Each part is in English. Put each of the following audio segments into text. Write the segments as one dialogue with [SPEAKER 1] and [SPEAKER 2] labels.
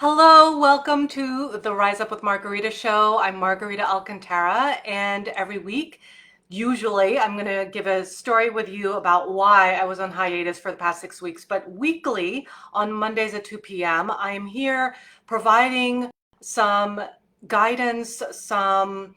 [SPEAKER 1] Hello, welcome to the Rise Up with Margarita show. I'm Margarita Alcantara, and every week, usually, I'm going to give a story with you about why I was on hiatus for the past 6 weeks. But weekly, on Mondays at 2 p.m., I am here providing some guidance, some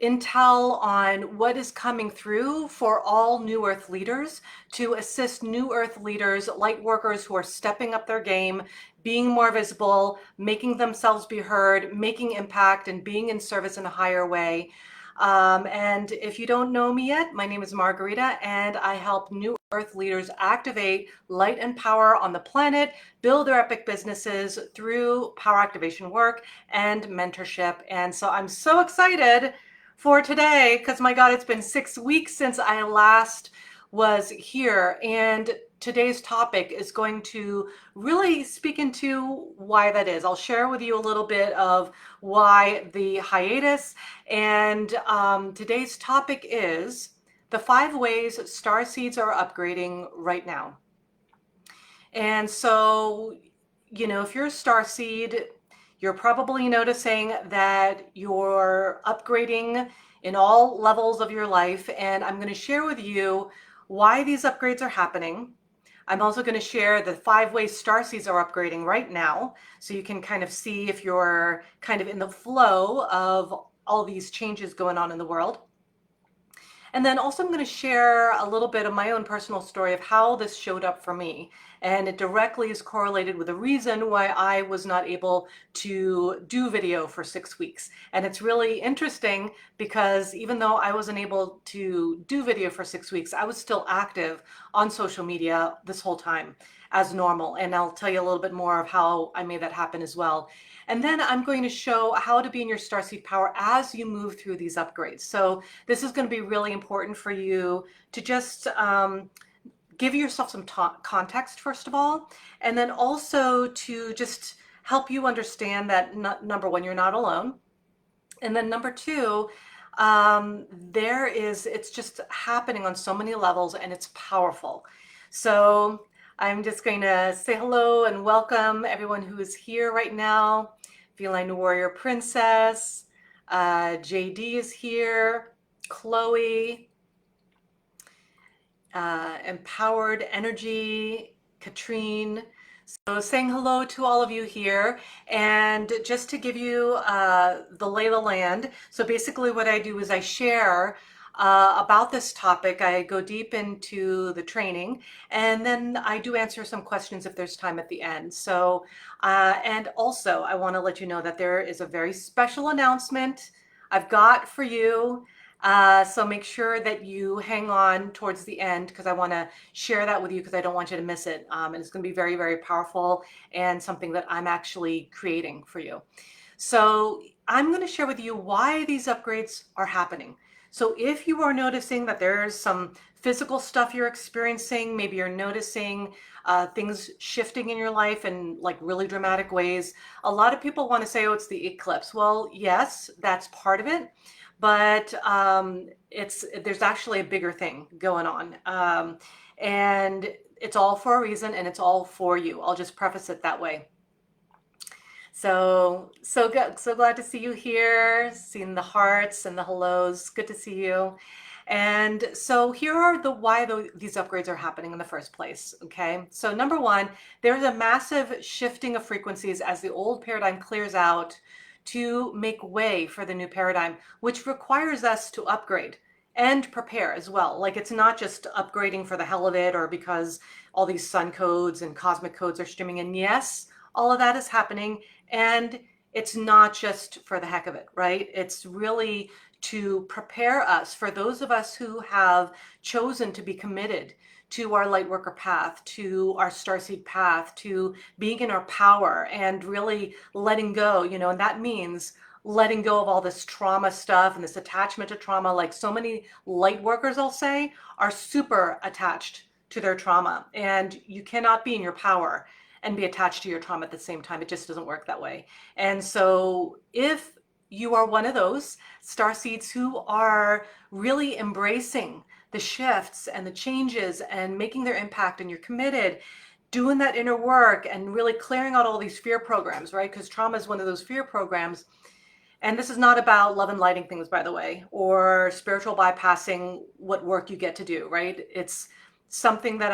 [SPEAKER 1] intel on what is coming through for all New Earth leaders to assist New Earth leaders, light workers who are stepping up their game, being more visible, making themselves be heard, making impact, and being in service in a higher way. And if you don't know me yet, my name is Margarita, and I help New Earth leaders activate light and power on the planet, build their epic businesses through power activation work and mentorship. And so I'm so excited for today because, my God, it's been 6 weeks since I last was here. And today's topic is going to really speak into why that is. I'll share with you a little bit of why the hiatus. And today's topic is the 5 ways starseeds are upgrading right now. And so, if you're a starseed, you're probably noticing that you're upgrading in all levels of your life. And I'm going to share with you why these upgrades are happening. I'm also going to share the 5 ways starseeds are upgrading right now, so you can kind of see if you're kind of in the flow of all these changes going on in the world. And then also I'm going to share a little bit of my own personal story of how this showed up for me. And it directly is correlated with the reason why I was not able to do video for 6 weeks. And it's really interesting because even though I wasn't able to do video for 6 weeks, I was still active on social media this whole time as normal. And I'll tell you a little bit more of how I made that happen as well. And then I'm going to show how to be in your starseed power as you move through these upgrades. So this is going to be really important for you to just give yourself some context, first of all, and then also to just help you understand that, number one, you're not alone. And then number two, it's just happening on so many levels and it's powerful. So I'm just going to say hello and welcome everyone who is here right now. Feline Warrior Princess, JD is here, Chloe, Empowered Energy, Katrine. So saying hello to all of you here, and just to give you the lay of the land. So basically what I do is I share about this topic. I go deep into the training, and then I do answer some questions if there's time at the end. So, and also I want to let you know that there is a very special announcement I've got for you. So make sure that you hang on towards the end because I want to share that with you because I don't want you to miss it. And it's going to be very, very powerful and something that I'm actually creating for you. So I'm going to share with you why these upgrades are happening. So if you are noticing that there's some physical stuff you're experiencing, maybe you're noticing things shifting in your life in like really dramatic ways. A lot of people want to say, oh, it's the eclipse. Well, yes, that's part of it. But there's actually a bigger thing going on. And it's all for a reason and it's all for you. I'll just preface it that way. So good. So glad to see you here, seeing the hearts and the hellos. Good to see you. And so here are why these upgrades are happening in the first place. Okay. So number one, there's a massive shifting of frequencies as the old paradigm clears out to make way for the new paradigm, which requires us to upgrade and prepare as well. Like it's not just upgrading for the hell of it or because all these sun codes and cosmic codes are streaming in. Yes, all of that is happening. And it's not just for the heck of it, right? It's really to prepare us for those of us who have chosen to be committed to our light worker path, to our starseed path, to being in our power and really letting go, and that means letting go of all this trauma stuff and this attachment to trauma. Like so many light workers, I'll say, are super attached to their trauma, and you cannot be in your power and be attached to your trauma at the same time. It just doesn't work that way. And so if you are one of those starseeds who are really embracing the shifts and the changes and making their impact and you're committed, doing that inner work and really clearing out all these fear programs, right? Because trauma is one of those fear programs. And this is not about love and lighting things, by the way, or spiritual bypassing what work you get to do, right? It's something that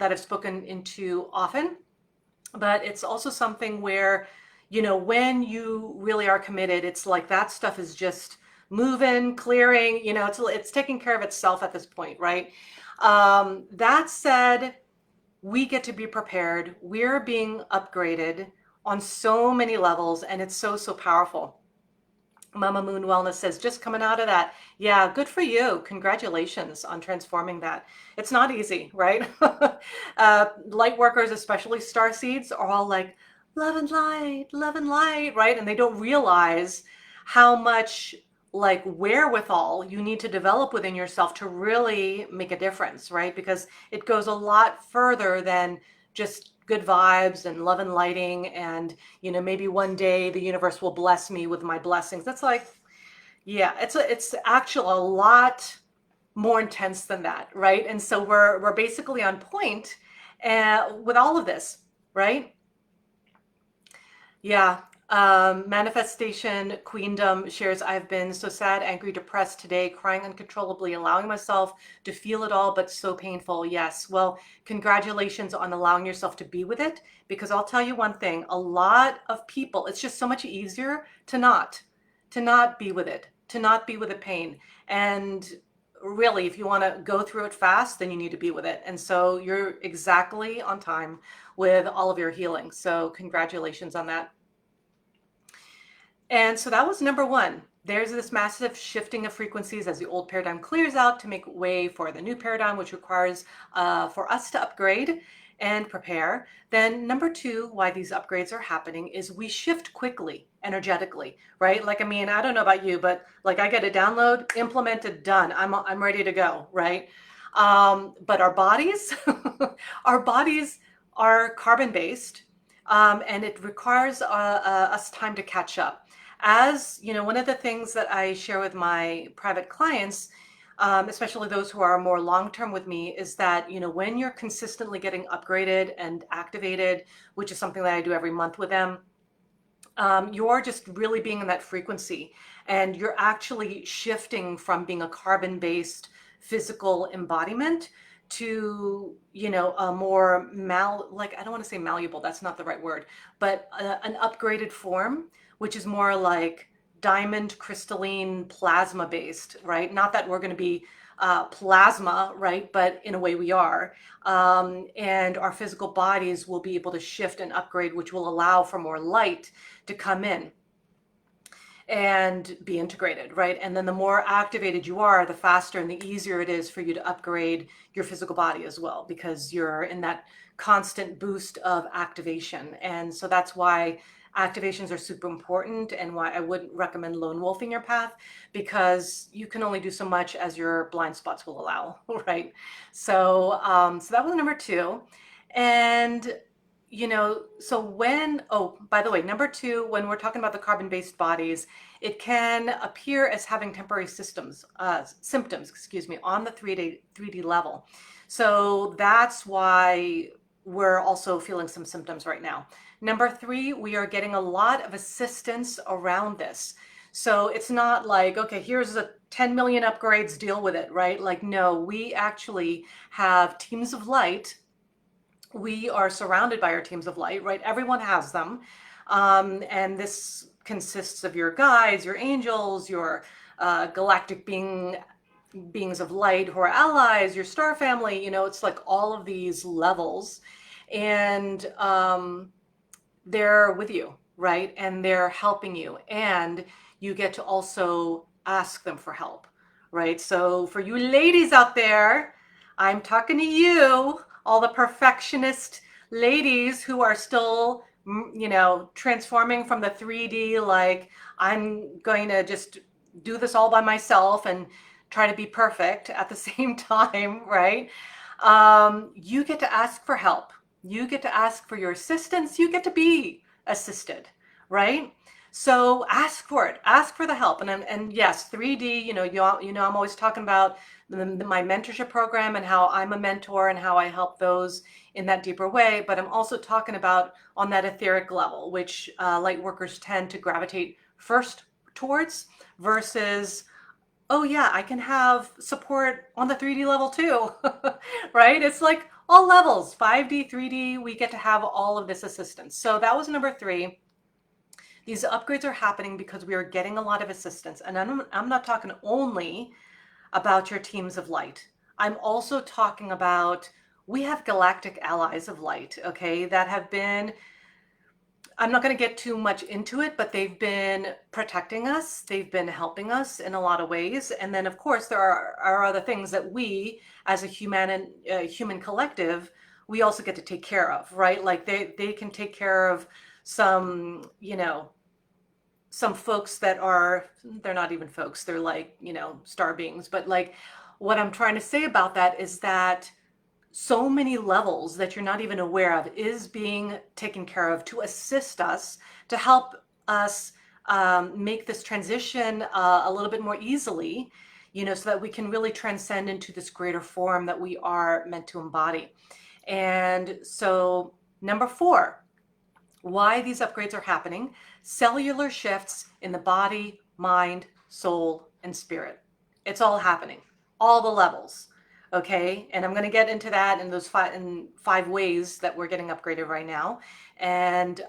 [SPEAKER 1] I've spoken into often, but it's also something where, when you really are committed, it's like that stuff is just moving, clearing, it's taking care of itself at this point, right? That said, we get to be prepared. We're being upgraded on so many levels, and it's so, so powerful. Mama Moon Wellness says, just coming out of that. Yeah, good for you. Congratulations on transforming that. It's not easy, right? Light workers, especially starseeds, are all like, love and light, right? And they don't realize how much like wherewithal you need to develop within yourself to really make a difference, right? Because it goes a lot further than just good vibes and love and lighting and maybe one day the universe will bless me with my blessings. That's like, yeah, it's actually a lot more intense than that, right? And so we're basically on point with all of this, right? Yeah. Manifestation Queendom shares, I've been so sad, angry, depressed today, crying uncontrollably, allowing myself to feel it all, but so painful. Yes. Well, congratulations on allowing yourself to be with it, because I'll tell you one thing, a lot of people, it's just so much easier to not be with it, to not be with the pain. And really, if you want to go through it fast, then you need to be with it. And so you're exactly on time with all of your healing. So congratulations on that. And so that was number one. There's this massive shifting of frequencies as the old paradigm clears out to make way for the new paradigm, which requires for us to upgrade and prepare. Then number two, why these upgrades are happening is we shift quickly, energetically, right? Like, I mean, I don't know about you, but like I get a download, implemented, done. I'm ready to go, right? But our bodies, our bodies are carbon based, and it requires us time to catch up. As you know, one of the things that I share with my private clients, especially those who are more long-term with me, is that, when you're consistently getting upgraded and activated, which is something that I do every month with them, you're just really being in that frequency, and you're actually shifting from being a carbon-based physical embodiment to, a more like, I don't want to say malleable, that's not the right word, but an upgraded form, which is more like diamond crystalline plasma based, right? Not that we're going to be plasma, right? But in a way we are. And our physical bodies will be able to shift and upgrade, which will allow for more light to come in and be integrated, right? And then the more activated you are, the faster and the easier it is for you to upgrade your physical body as well, because you're in that constant boost of activation. And so that's why activations are super important, and why I wouldn't recommend lone wolfing your path, because you can only do so much as your blind spots will allow, right? So, so that was number two. And so oh, by the way, number two, when we're talking about the carbon-based bodies, it can appear as having temporary symptoms, excuse me, on the 3D level. So that's why we're also feeling some symptoms right now. Number three, we are getting a lot of assistance around this. So it's not like, okay, here's a 10 million upgrades, deal with it, right? Like, no, we actually have teams of light. We are surrounded by our teams of light, right? Everyone has them. And this consists of your guides, your angels, your galactic beings of light who are allies, your star family, it's like all of these levels. And they're with you, right? And they're helping you. And you get to also ask them for help, right? So for you ladies out there, I'm talking to you, all the perfectionist ladies who are still, transforming from the 3D, like, I'm going to just do this all by myself and try to be perfect at the same time, right? You get to ask for help. You get to ask for your assistance. You get to be assisted, right? So ask for it. Ask for the help. And yes, 3D. I'm always talking about my mentorship program and how I'm a mentor and how I help those in that deeper way, but I'm also talking about on that etheric level, which light workers tend to gravitate first towards, versus, oh yeah, I can have support on the 3D level too, right? It's like all levels, 5D, 3D, we get to have all of this assistance. So that was number 3. These upgrades are happening because we are getting a lot of assistance. And I'm not talking only about your teams of light. I'm also talking about, we have galactic allies of light, okay, that have been, I'm not going to get too much into it, but they've been protecting us. They've been helping us in a lot of ways. And then, of course, there are other things that we, as a human collective, we also get to take care of, right? Like they can take care of some, some folks that are, they're not even folks, they're like, star beings. But like, what I'm trying to say about that is that so many levels that you're not even aware of is being taken care of to assist us, to help us make this transition a little bit more easily, so that we can really transcend into this greater form that we are meant to embody. And so, number 4, why these upgrades are happening: cellular shifts in the body, mind, soul, and spirit. It's all happening, all the levels. Okay, and I'm going to get into that in those 5 ways that we're getting upgraded right now. And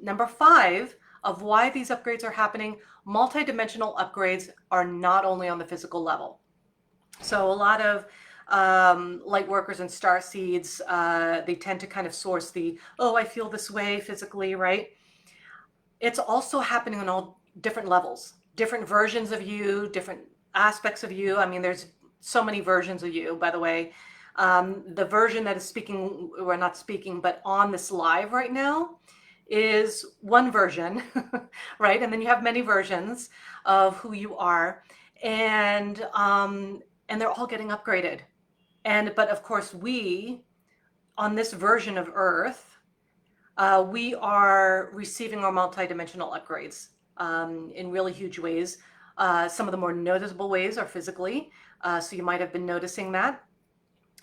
[SPEAKER 1] number 5 of why these upgrades are happening: multidimensional upgrades are not only on the physical level. So a lot of light workers and starseeds, they tend to kind of source the, oh, I feel this way physically, right? It's also happening on all different levels, different versions of you, different aspects of you. I mean, there's so many versions of you, by the way. The version that is speaking, or not speaking, but on this live right now, is one version, right? And then you have many versions of who you are, and they're all getting upgraded. But of course, we, on this version of Earth, we are receiving our multidimensional upgrades in really huge ways. Some of the more noticeable ways are physically. So you might have been noticing that.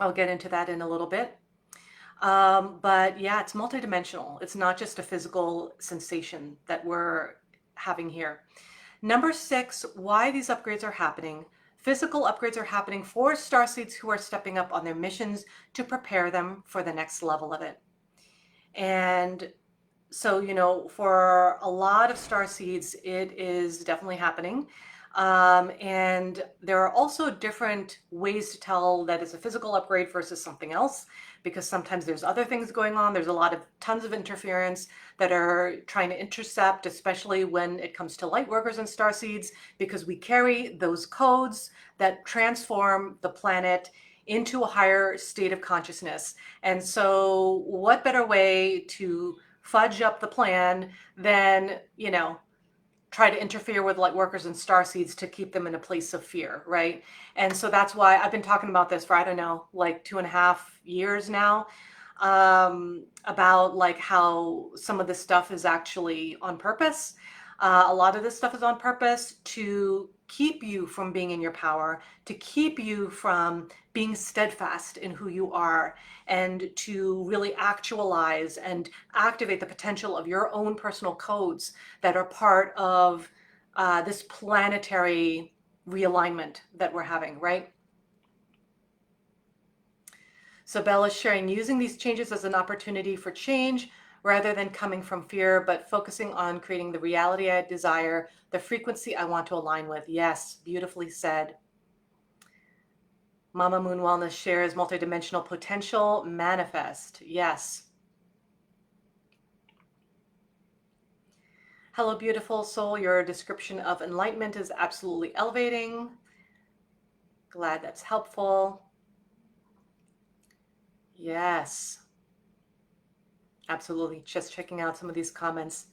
[SPEAKER 1] I'll get into that in a little bit. But yeah, it's multidimensional. It's not just a physical sensation that we're having here. Number 6, why these upgrades are happening. Physical upgrades are happening for starseeds who are stepping up on their missions to prepare them for the next level of it. And so, for a lot of starseeds, it is definitely happening. And there are also different ways to tell that it's a physical upgrade versus something else, because sometimes there's other things going on. There's tons of interference that are trying to intercept, especially when it comes to light workers and starseeds, because we carry those codes that transform the planet into a higher state of consciousness. And so what better way to fudge up the plan than, try to interfere with light workers and starseeds to keep them in a place of fear, right? And so that's why I've been talking about this for, I don't know, like 2.5 years now, about like how some of this stuff is actually on purpose. A lot of this stuff is on purpose to keep you from being in your power, to keep you from being steadfast in who you are, and to really actualize and activate the potential of your own personal codes that are part of this planetary realignment that we're having, right? So Bella's sharing, using these changes as an opportunity for change rather than coming from fear, but focusing on creating the reality I desire, the frequency I want to align with. Yes, beautifully said. Mama Moon Wellness shares multidimensional potential manifest. Yes. Hello, beautiful soul. Your description of enlightenment is absolutely elevating. Glad that's helpful. Yes. Absolutely. Just checking out some of these comments.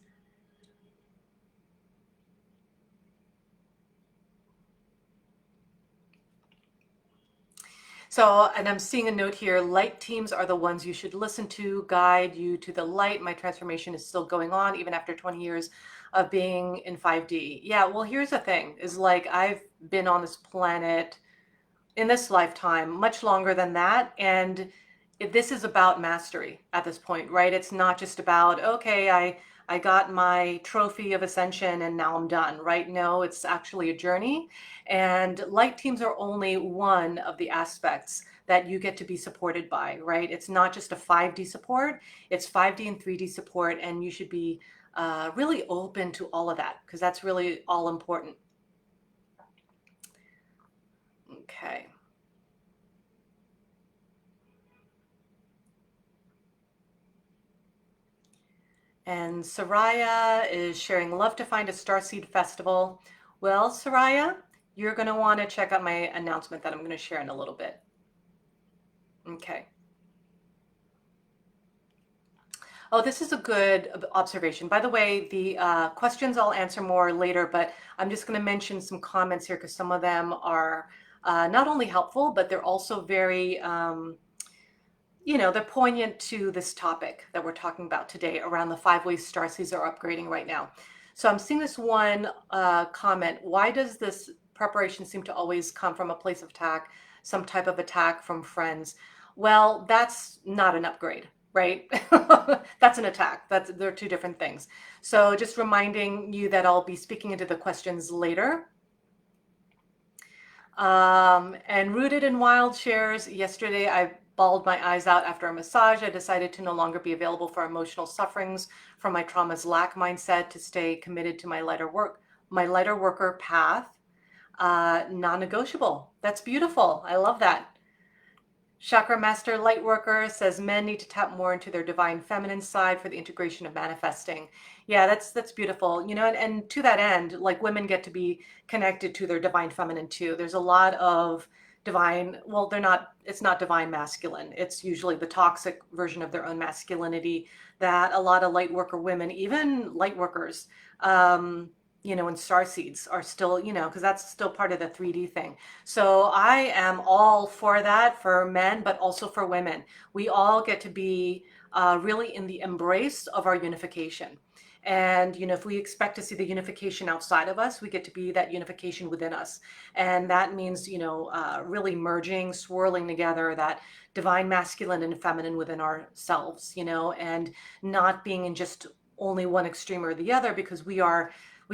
[SPEAKER 1] So, and I'm seeing a note here, light teams are the ones you should listen to, guide you to the light. My transformation is still going on even after 20 years of being in 5D. Yeah, well, here's the thing, is like I've been on this planet in this lifetime much longer than that. And this is about mastery at this point, right? It's not just about, okay, I got my trophy of ascension and now I'm done, right? No, it's actually a journey. And light teams are only one of the aspects that you get to be supported by, right? It's not just a 5D support, it's 5D and 3D support. And you should be really open to all of that because that's really all important. Okay. And Soraya is sharing love to find a Starseed festival. Well, Soraya, you're going to want to check out my announcement that I'm going to share in a little bit. Okay. Oh, this is a good observation. By the way, the questions I'll answer more later, but I'm just going to mention some comments here because some of them are not only helpful, but they're also very they're poignant to this topic that we're talking about today around the 5 ways starseeds are upgrading right now. So I'm seeing this one comment. Why does this preparation seem to always come from a place of attack, some type of attack from friends? Well, that's not an upgrade, right? That's an attack. They're two different things. So just reminding you that I'll be speaking into the questions later. And Rooted in Wild shares, yesterday I bawled my eyes out after a massage. I decided to no longer be available for emotional sufferings from my trauma's lack mindset to stay committed to my lighter worker path. Non-negotiable. That's beautiful. I love that. Chakra Master Lightworker says men need to tap more into their divine feminine side for the integration of manifesting. Yeah, that's beautiful. And to that end, like women get to be connected to their divine feminine too. There's a lot of divine, well, it's not divine masculine. It's usually the toxic version of their own masculinity that a lot of lightworker women, even lightworkers, and starseeds are still, because that's still part of the 3D thing. So I am all for that for men, but also for women. We all get to be really in the embrace of our unification. And, if we expect to see the unification outside of us, we get to be that unification within us. And that means, really merging, swirling together that divine masculine and feminine within ourselves, and not being in just only one extreme or the other, because we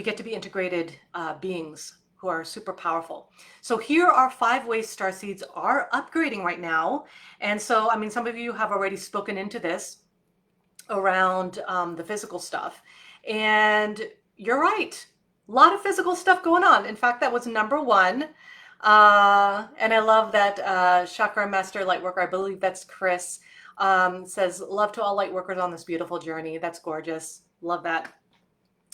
[SPEAKER 1] get to be integrated beings who are super powerful. So here are 5 ways starseeds are upgrading right now. And so, some of you have already spoken into this around the physical stuff. And you're right. A lot of physical stuff going on. In fact, that was number 1. And I love that Chakra Master Lightworker, I believe that's Chris, says, love to all lightworkers on this beautiful journey. That's gorgeous. Love that.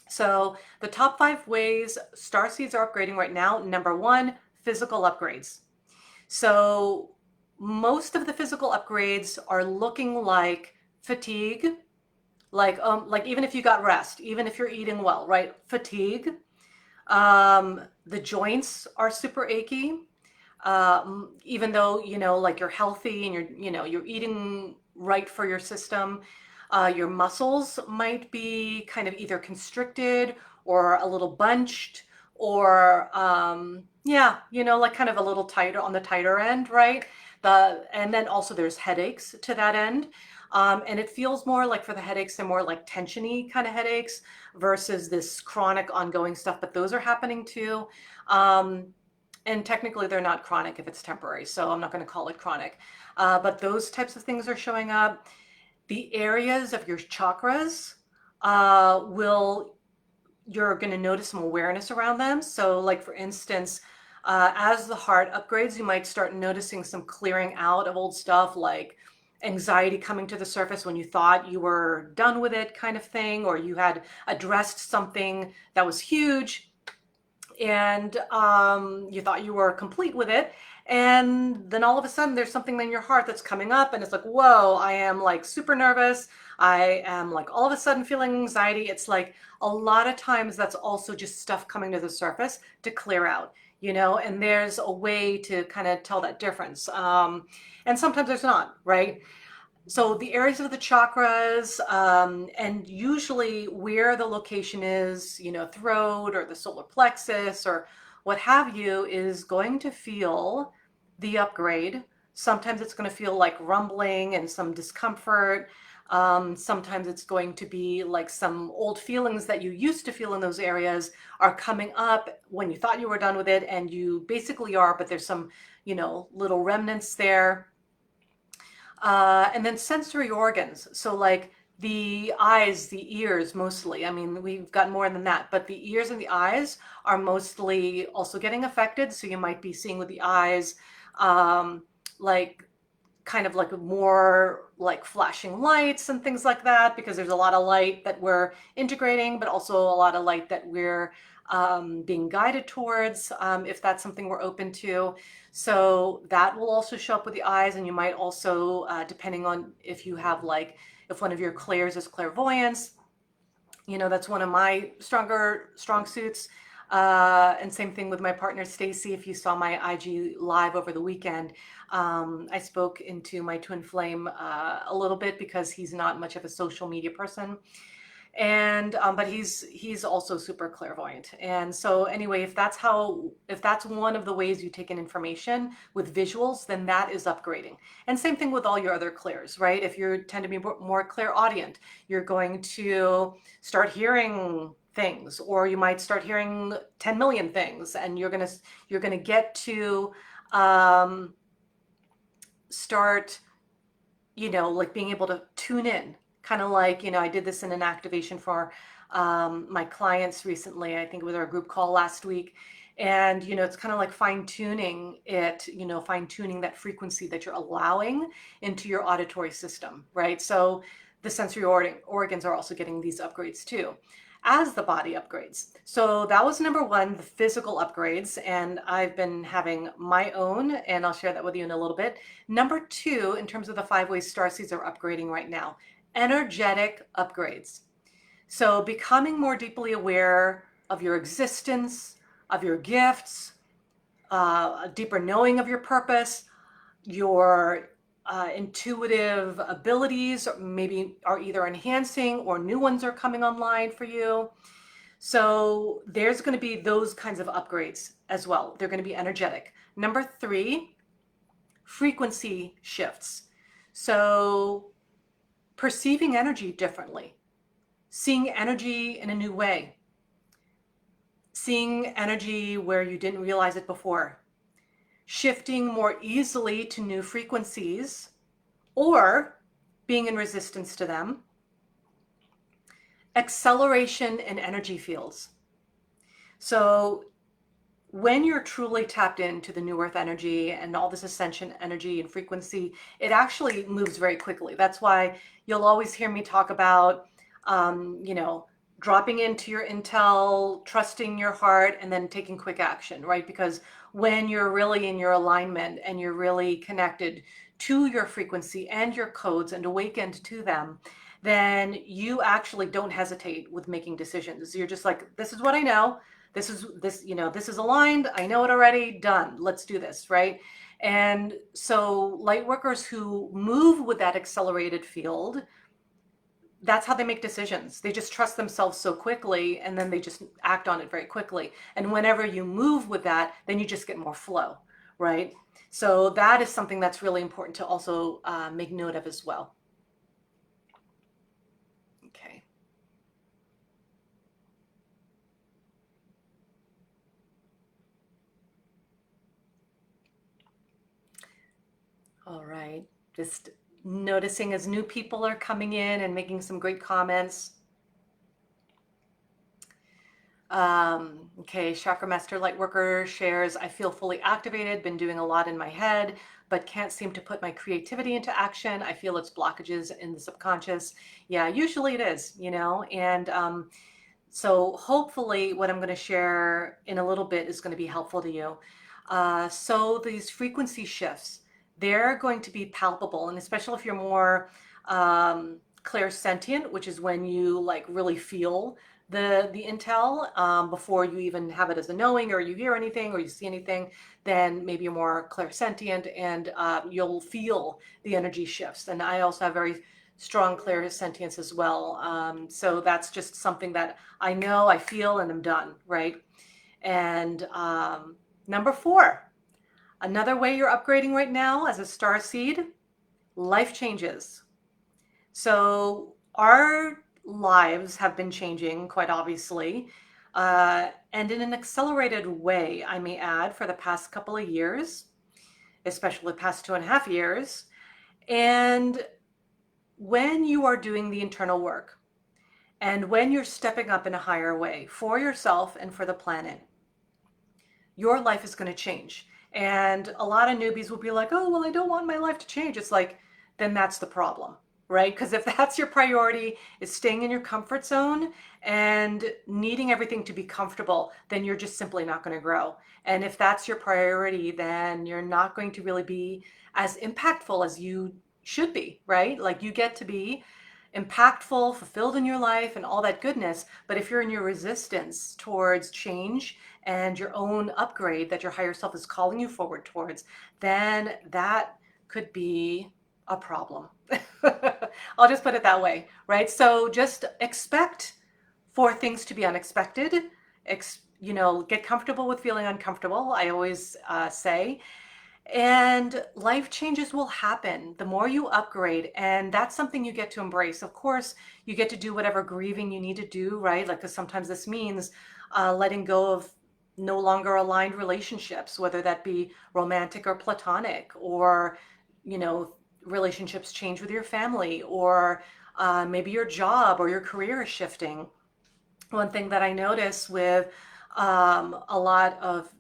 [SPEAKER 1] So the top 5 ways starseeds are upgrading right now. Number 1, physical upgrades. So most of the physical upgrades are looking like fatigue, like even if you got rest, even if you're eating well, right? Fatigue. The joints are super achy. Even though, like you're healthy and you're eating right for your system. Your muscles might be kind of either constricted or a little bunched or, like kind of a little tighter on the tighter end, right? And then also there's headaches to that end. And it feels more like for the headaches, they're more like tensiony kind of headaches versus this chronic ongoing stuff, but those are happening too. And technically they're not chronic if it's temporary, so I'm not going to call it chronic. But those types of things are showing up. The areas of your chakras you're going to notice some awareness around them. So like, for instance, as the heart upgrades, you might start noticing some clearing out of old stuff, like anxiety coming to the surface when you thought you were done with it kind of thing, or you had addressed something that was huge and you thought you were complete with it. And then all of a sudden there's something in your heart that's coming up and it's like, whoa, I am like super nervous. I am like all of a sudden feeling anxiety. It's like a lot of times that's also just stuff coming to the surface to clear out, and there's a way to kind of tell that difference. And sometimes there's not, right? So the areas of the chakras, and usually where the location is, throat or the solar plexus or what have you, is going to feel the upgrade Sometimes it's going to feel like rumbling and some discomfort. Sometimes it's going to be like some old feelings that you used to feel in those areas are coming up when you thought you were done with it, and you basically are, but there's some, little remnants there. And then sensory organs. So like the eyes, the ears mostly. I mean, we've got more than that, but the ears and the eyes are mostly also getting affected. So you might be seeing with the eyes, like kind of like more like flashing lights and things like that, because there's a lot of light that we're integrating, but also a lot of light that we're being guided towards, if that's something we're open to. So that will also show up with the eyes, and you might also, depending on if you have like, if one of your clairs is clairvoyance, that's one of my strong suits. And same thing with my partner, Stacy. If you saw my IG live over the weekend, I spoke into my twin flame a little bit because he's not much of a social media person. And but he's also super clairvoyant. And so anyway, if that's one of the ways you take in information with visuals, then that is upgrading. And same thing with all your other clairs, right? If you tend to be more clairaudient, you're going to start hearing things, or you might start hearing 10 million things, and you're gonna get to start, like being able to tune in. Kind of like, I did this in an activation for my clients recently. I think it was our group call last week. And, it's kind of like fine tuning it, fine tuning that frequency that you're allowing into your auditory system, right? So the sensory organs are also getting these upgrades too, as the body upgrades. So that was number one, the physical upgrades. And I've been having my own, and I'll share that with you in a little bit. Number two, in terms of the 5 ways Starseeds are upgrading right now, energetic upgrades. So becoming more deeply aware of your existence, of your gifts, a deeper knowing of your purpose, your intuitive abilities maybe are either enhancing or new ones are coming online for you. So there's going to be those kinds of upgrades as well. They're going to be energetic. Number three, frequency shifts. So perceiving energy differently, seeing energy in a new way, seeing energy where you didn't realize it before, shifting more easily to new frequencies or being in resistance to them, acceleration in energy fields. So when you're truly tapped into the new earth energy and all this ascension energy and frequency, it actually moves very quickly. That's why you'll always hear me talk about, dropping into your intel, trusting your heart, and then taking quick action, right? Because when you're really in your alignment and you're really connected to your frequency and your codes and awakened to them, then you actually don't hesitate with making decisions. You're just like, this is what I know. This is aligned. I know it already. Done. Let's do this, right? And so light workers who move with that accelerated field, that's how they make decisions. They just trust themselves so quickly, and then they just act on it very quickly. And whenever you move with that, then you just get more flow, right? So that is something that's really important to also make note of as well. Okay. All right. Just noticing as new people are coming in and making some great comments. Okay, Chakra Master Lightworker shares, I feel fully activated, been doing a lot in my head, but can't seem to put my creativity into action. I feel it's blockages in the subconscious. Yeah, usually it is, and so hopefully what I'm going to share in a little bit is going to be helpful to you. So these frequency shifts, they're going to be palpable, and especially if you're more clairsentient, which is when you like really feel the intel before you even have it as a knowing, or you hear anything or you see anything, then maybe you're more clairsentient, and you'll feel the energy shifts. And I also have very strong clairsentience as well. So that's just something that I know, I feel, and I'm done, right? And number four, Another way you're upgrading right now as a starseed, life changes. So our lives have been changing quite obviously, and in an accelerated way, I may add, for the past couple of years, especially the past 2.5 years. And when you are doing the internal work and when you're stepping up in a higher way for yourself and for the planet, your life is going to change. And a lot of newbies will be like, oh, well, I don't want my life to change. It's like, then that's the problem, right? Because if that's your priority, is staying in your comfort zone and needing everything to be comfortable, then you're just simply not going to grow. And if that's your priority, then you're not going to really be as impactful as you should be, right? Like you get to be impactful, fulfilled in your life, and all that goodness. But if you're in your resistance towards change and your own upgrade that your higher self is calling you forward towards, then that could be a problem. I'll just put it that way, right? So just expect for things to be unexpected. Get comfortable with feeling uncomfortable, I always say. And life changes will happen the more you upgrade, and that's something you get to embrace. Of course, you get to do whatever grieving you need to do, right? Like, because sometimes this means letting go of no longer aligned relationships, whether that be romantic or platonic, or, you know, relationships change with your family, or maybe your job or your career is shifting. One thing that I notice with a lot of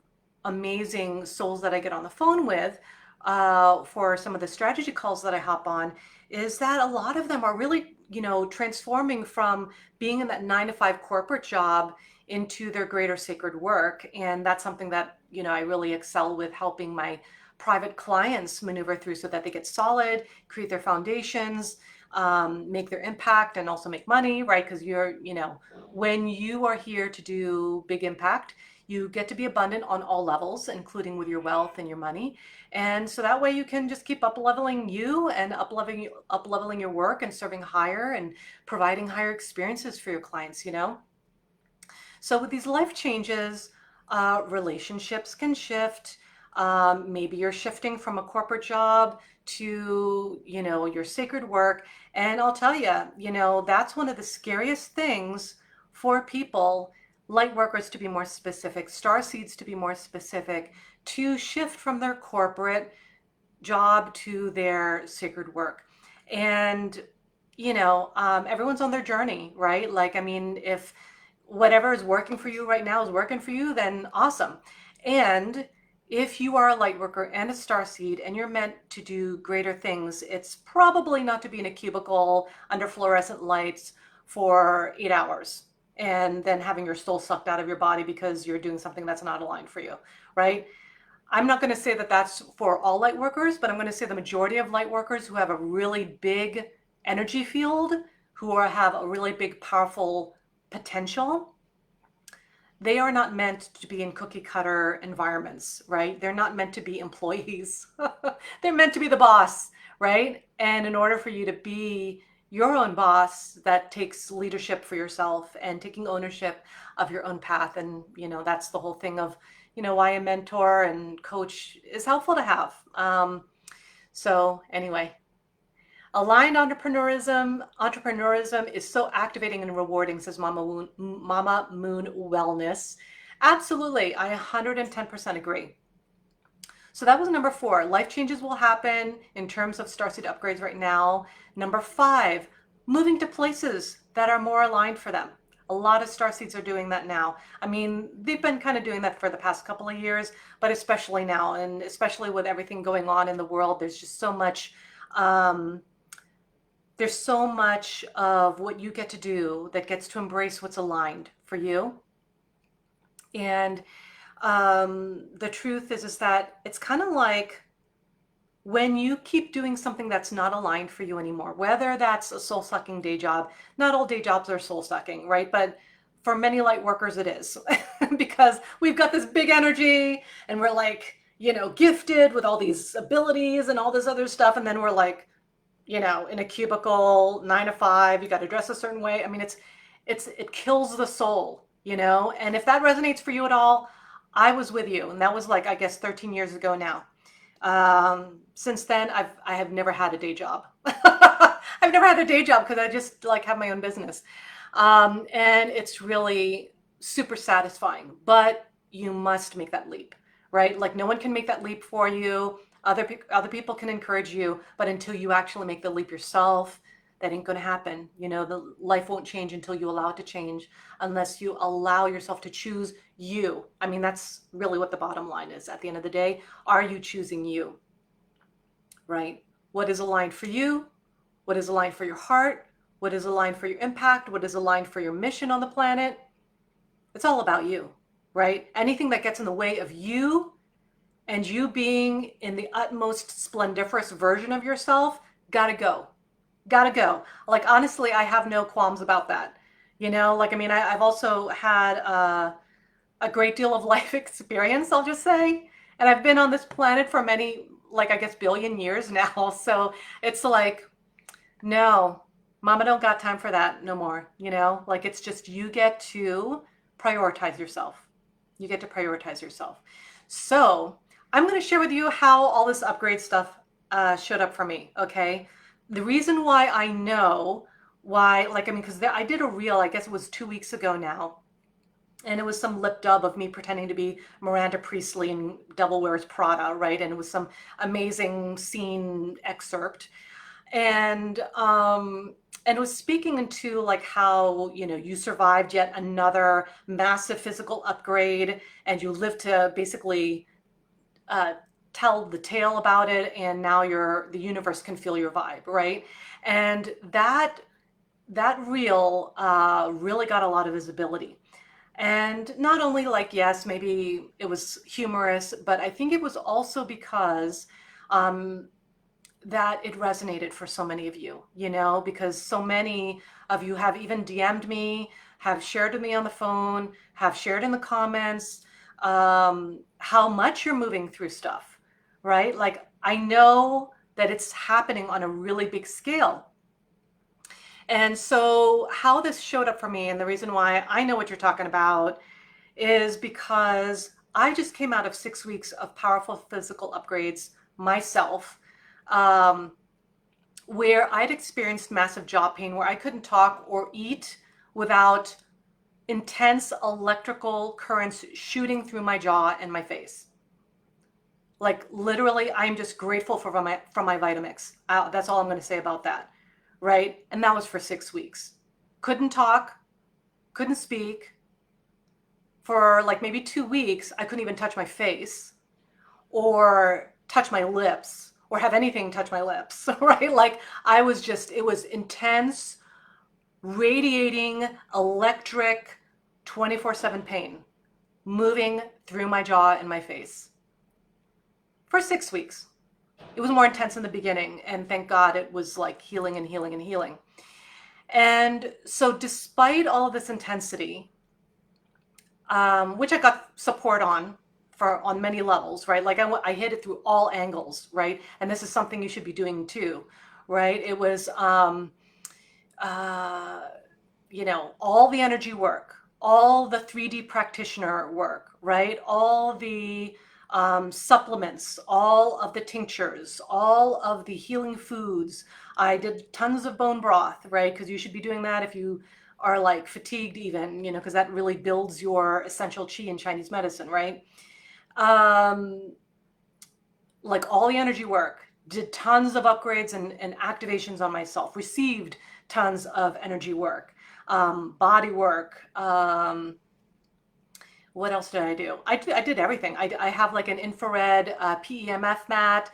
[SPEAKER 1] amazing souls that I get on the phone with for some of the strategy calls that I hop on is that a lot of them are really, transforming from being in that 9 to 5 corporate job into their greater sacred work. And that's something that, I really excel with, helping my private clients maneuver through so that they get solid, create their foundations, make their impact, and also make money, right? Because when you are here to do big impact, you get to be abundant on all levels, including with your wealth and your money. And so that way you can just keep up leveling you and up leveling your work and serving higher and providing higher experiences for your clients, So with these life changes, relationships can shift. Maybe you're shifting from a corporate job to, your sacred work. And I'll tell you, that's one of the scariest things for people, light workers to be more specific, starseeds to be more specific, to shift from their corporate job to their sacred work. And, everyone's on their journey, right? Like, I mean, if whatever is working for you right now is working for you, then awesome. And if you are a light worker and a starseed and you're meant to do greater things, it's probably not to be in a cubicle under fluorescent lights for 8 hours and then having your soul sucked out of your body because you're doing something that's not aligned for you, right? I'm not going to say that that's for all light workers, but I'm going to say the majority of light workers who have a really big energy field, have a really big, powerful potential, they are not meant to be in cookie cutter environments, right? They're not meant to be employees. They're meant to be the boss, right? And in order for you to be your own boss, that takes leadership for yourself and taking ownership of your own path. And, that's the whole thing of, why a mentor and coach is helpful to have. So anyway, aligned entrepreneurism is so activating and rewarding, says Mama Moon Wellness. Absolutely, I 110% agree. So that was number 4. Life changes will happen in terms of starseed upgrades right now. Number 5, moving to places that are more aligned for them. A lot of starseeds are doing that now. I mean, they've been kind of doing that for the past couple of years, but especially now, and especially with everything going on in the world, there's just so much there's so much of what you get to do that gets to embrace what's aligned for you. And the truth is that it's kind of like when you keep doing something that's not aligned for you anymore, whether that's a soul-sucking day job. Not all day jobs are soul-sucking, right? But for many light workers it is because we've got this big energy and we're like, gifted with all these abilities and all this other stuff. And then we're like, in a cubicle, 9 to 5, you got to dress a certain way. I mean, it kills the soul, and if that resonates for you at all, I was with you. And that was like, I guess 13 years ago now. Since then, I have never had a day job. I've never had a day job because I just like have my own business. And it's really super satisfying, but you must make that leap, right? Like no one can make that leap for you. Other people can encourage you, but until you actually make the leap yourself, that ain't going to happen. You know, the life won't change until you allow it to change, unless you allow yourself to choose you. I mean, that's really what the bottom line is at the end of the day. Are you choosing you, right? What is aligned for you? What is aligned for your heart? What is aligned for your impact? What is aligned for your mission on the planet? It's all about you, right? Anything that gets in the way of you and you being in the utmost splendiferous version of yourself, gotta go. Gotta go. Like, honestly, I have no qualms about that. You know, like, I mean, I've also had a great deal of life experience, I'll just say. And I've been on this planet for many, like, I guess, billion years now. So it's like, no, mama don't got time for that no more. You know, like, it's just you get to prioritize yourself. You get to prioritize yourself. So I'm going to share with you how all this upgrade stuff showed up for me. Okay. The reason why I know why, like, I mean, because I did a reel, I guess it was 2 weeks ago now. And it was some lip dub of me pretending to be Miranda Priestley in Devil Wears Prada, right? And it was some amazing scene excerpt. And it was speaking into like how, you know, you survived yet another massive physical upgrade and you lived to basically uh, tell the tale about it, and now the universe can feel your vibe, right? And that reel really got a lot of visibility. And not only like, yes, maybe it was humorous, but I think it was also because um, that it resonated for so many of you, you know, because so many of you have even DM'd me, have shared with me on the phone, have shared in the comments how much you're moving through stuff, right? Like, I know that it's happening on a really big scale. And so, how this showed up for me, and the reason why I know what you're talking about, is because I just came out of 6 weeks of powerful physical upgrades myself, um, where I'd experienced massive jaw pain, where I couldn't talk or eat without intense electrical currents shooting through my jaw and my face. Like, literally, I'm just grateful for my Vitamix. That's all I'm going to say about that, right? And that was for 6 weeks. Couldn't talk, couldn't speak. For like maybe 2 weeks, I couldn't even touch my face or touch my lips or have anything touch my lips, right? Like, it was intense, radiating, electric, 24/7 pain moving through my jaw and my face for 6 weeks. It was more intense in the beginning, and thank God it was like healing and healing and healing. And so, despite all of this intensity, which I got support on many levels, right? Like, I hit it through all angles, right? And this is something you should be doing too, right? It was, uh, you know, all the energy work, all the 3D practitioner work, right? All the supplements, all of the tinctures, all of the healing foods. I did tons of bone broth, right? Because you should be doing that if you are like fatigued even, you know, because that really builds your essential chi in Chinese medicine, right? Like, all the energy work, did tons of upgrades and activations on myself, received tons of energy work, body work. What else did I do? I did everything. I have like an infrared PEMF mat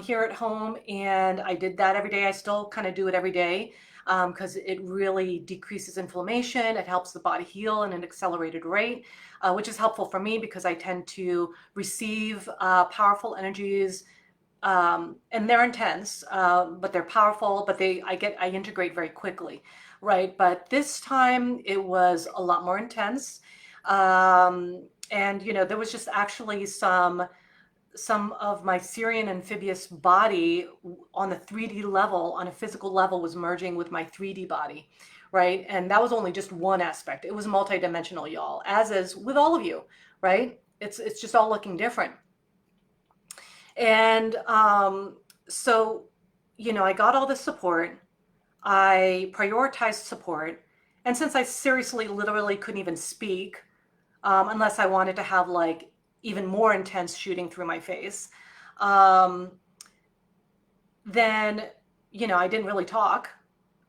[SPEAKER 1] here at home, and I did that every day. I still kind of do it every day because it really decreases inflammation. It helps the body heal in an accelerated rate, which is helpful for me because I tend to receive powerful energies, and they're intense, but they're powerful. But I integrate very quickly, right? But this time it was a lot more intense. And you know, there was just actually some of my Syrian amphibious body on the 3D level, on a physical level, was merging with my 3D body, right? And that was only just one aspect. It was multidimensional, y'all, as is with all of you, right? It's just all looking different. And so, I got all this support. I prioritized support. And since I seriously, literally couldn't even speak, unless I wanted to have like even more intense shooting through my face, um, then, I didn't really talk.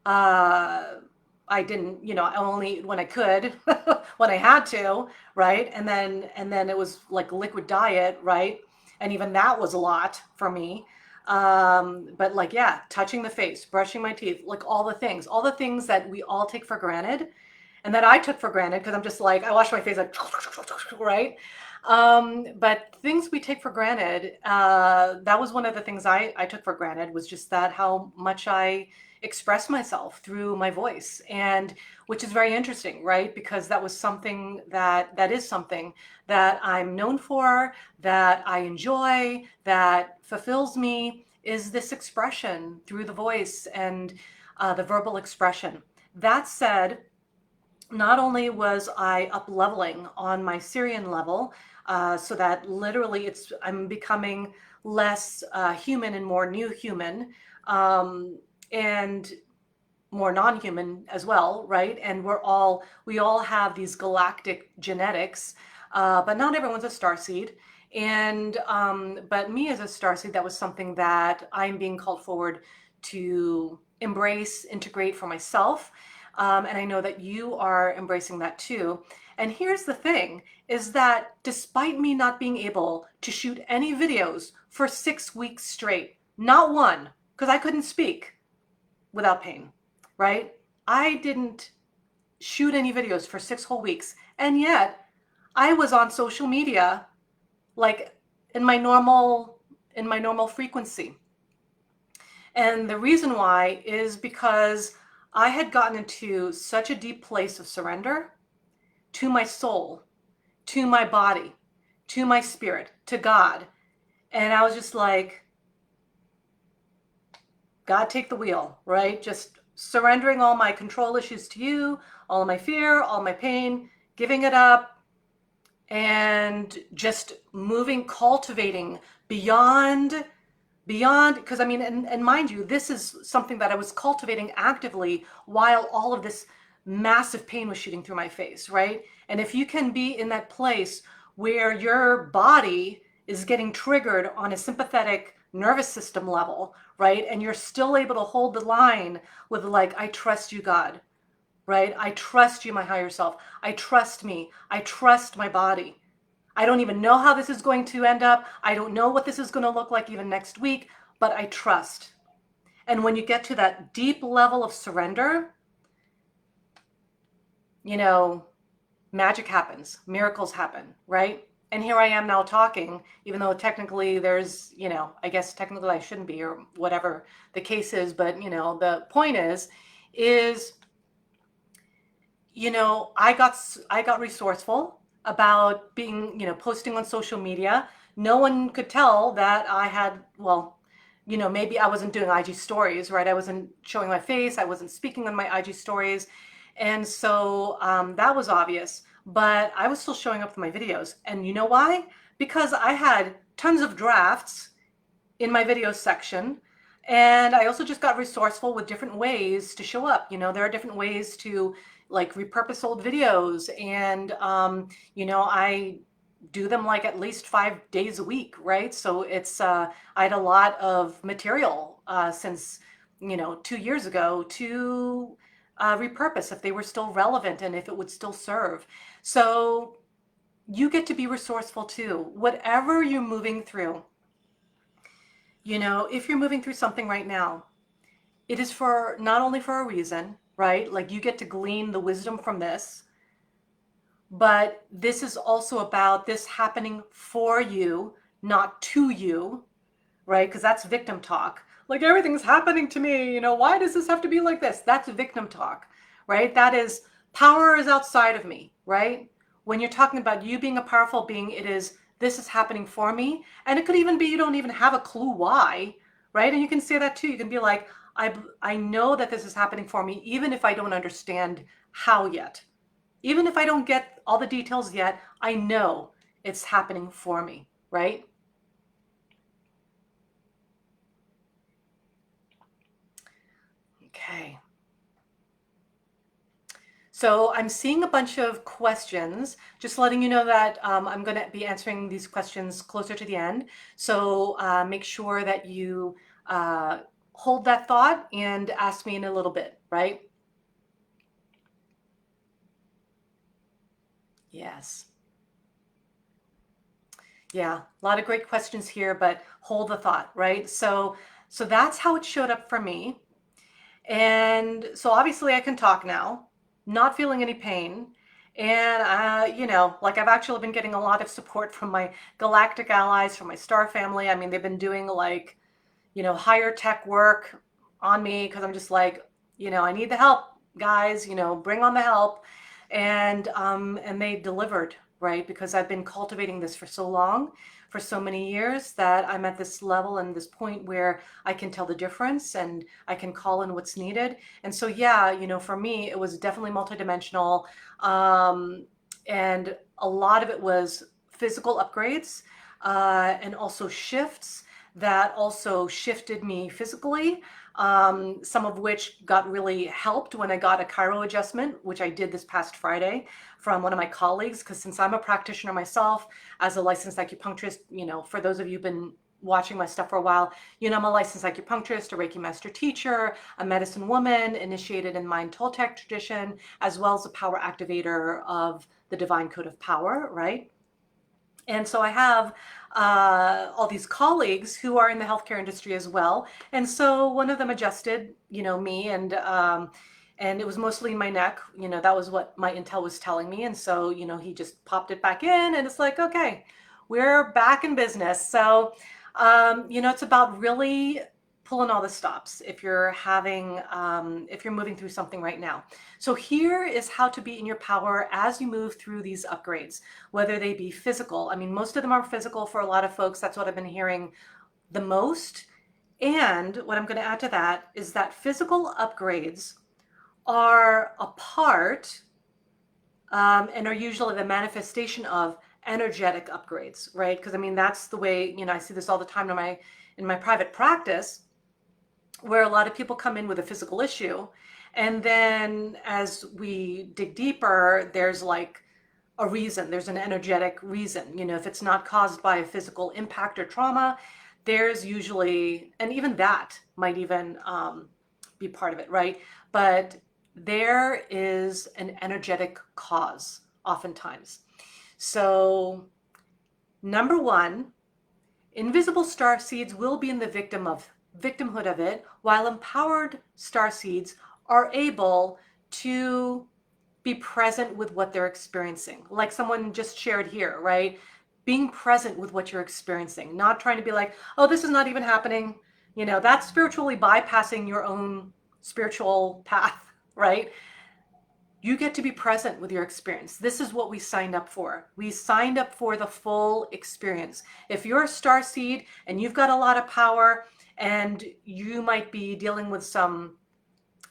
[SPEAKER 1] Uh, I didn't, only when I could, when I had to, right? And then it was like liquid diet, right? And even that was a lot for me. But like, yeah, touching the face, brushing my teeth, like all the things that we all take for granted and that I took for granted because I'm just like, I wash my face like, right? But things we take for granted, that was one of the things I took for granted was just that how much I express myself through my voice. And which is very interesting, right? Because that was something that is something that I'm known for, that I enjoy, that fulfills me, is this expression through the voice and the verbal expression. That said, not only was I up leveling on my Syrian level, so that literally I'm becoming less human and more new human, and more non-human as well, right? And we all have these galactic genetics, but not everyone's a starseed. And but me as a starseed, that was something that I'm being called forward to embrace, integrate for myself. And I know that you are embracing that too. And here's the thing is that despite me not being able to shoot any videos for 6 weeks straight, not one, because I couldn't speak without pain, right? I didn't shoot any videos for 6 whole weeks. And yet I was on social media like in my normal frequency. And the reason why is because I had gotten into such a deep place of surrender to my soul, to my body, to my spirit, to God. And I was just like, God, take the wheel, right? Just surrendering all my control issues to you, all my fear, all my pain, giving it up, and just moving, cultivating beyond, because I mean, and mind you, this is something that I was cultivating actively while all of this massive pain was shooting through my face, right? And if you can be in that place where your body is getting triggered on a sympathetic nervous system level, right? And you're still able to hold the line with like, I trust you, God, right? I trust you, my higher self. I trust me. I trust my body. I don't even know how this is going to end up. I don't know what this is going to look like even next week, but I trust. And when you get to that deep level of surrender, you know, magic happens, miracles happen, right? And here I am now talking, even though technically there's, I guess technically I shouldn't be or whatever the case is, but the point is, I got resourceful about being, posting on social media. No one could tell that I had, well, maybe I wasn't doing IG stories, right? I wasn't showing my face. I wasn't speaking on my IG stories. And so that was obvious, but I was still showing up with my videos. And you know why? Because I had tons of drafts in my video section. And I also just got resourceful with different ways to show up. There are different ways to like repurpose old videos. And, I do them like at least 5 days a week, right? So I had a lot of material since, 2 years ago to repurpose if they were still relevant and if it would still serve. So you get to be resourceful too. Whatever you're moving through, if you're moving through something right now, it is for not only for a reason, right? Like you get to glean the wisdom from this, but this is also about this happening for you, not to you, right? Because that's victim talk. Like everything's happening to me, why does this have to be like this? That's victim talk, right? That is power is outside of me, right? When you're talking about you being a powerful being, it is this is happening for me. And it could even be you don't even have a clue why, right? And you can say that too. You can be like, I know that this is happening for me, even if I don't understand how yet. Even if I don't get all the details yet, I know it's happening for me, right? Okay. So I'm seeing a bunch of questions, just letting you know that I'm going to be answering these questions closer to the end. So make sure that you uh, hold that thought and ask me in a little bit, right? Yes. Yeah, a lot of great questions here, but hold the thought, right? So that's how it showed up for me. And so obviously I can talk now, not feeling any pain. And, like I've actually been getting a lot of support from my galactic allies, from my star family. I mean, they've been doing like, higher tech work on me because I'm just like, I need the help, guys, bring on the help. And they delivered, right? Because I've been cultivating this for so long, for so many years, that I'm at this level and this point where I can tell the difference and I can call in what's needed. And so, yeah, for me, it was definitely multidimensional. And a lot of it was physical upgrades and also shifts that also shifted me physically, some of which got really helped when I got a chiro adjustment, which I did this past Friday from one of my colleagues. Because since I'm a practitioner myself, as a licensed acupuncturist, for those of you who've been watching my stuff for a while, I'm a licensed acupuncturist, a Reiki master teacher, a medicine woman, initiated in Mind Toltec tradition, as well as a power activator of the Divine Code of Power, right? And so I have all these colleagues who are in the healthcare industry as well. And so one of them adjusted, me, and it was mostly my neck. That was what my intel was telling me. And so, he just popped it back in, and it's like, okay, we're back in business. So, it's about really pulling all the stops if you're if you're moving through something right now. So here is how to be in your power as you move through these upgrades, whether they be physical. I mean, most of them are physical for a lot of folks. That's what I've been hearing the most. And what I'm going to add to that is that physical upgrades are a part and are usually the manifestation of energetic upgrades, right? Because I mean, that's the way, I see this all the time in my private practice, where a lot of people come in with a physical issue. And then as we dig deeper, there's like a reason, there's an energetic reason. If it's not caused by a physical impact or trauma, there's usually, and even that might even be part of it, right? But there is an energetic cause oftentimes. So, number one, invisible star seeds will be in the victimhood of it, while empowered star seeds are able to be present with what they're experiencing. Like someone just shared here, right? Being present with what you're experiencing, not trying to be like, oh, this is not even happening. That's spiritually bypassing your own spiritual path, right? You get to be present with your experience. This is what we signed up for. We signed up for the full experience. If you're a star seed and you've got a lot of power and you might be dealing with some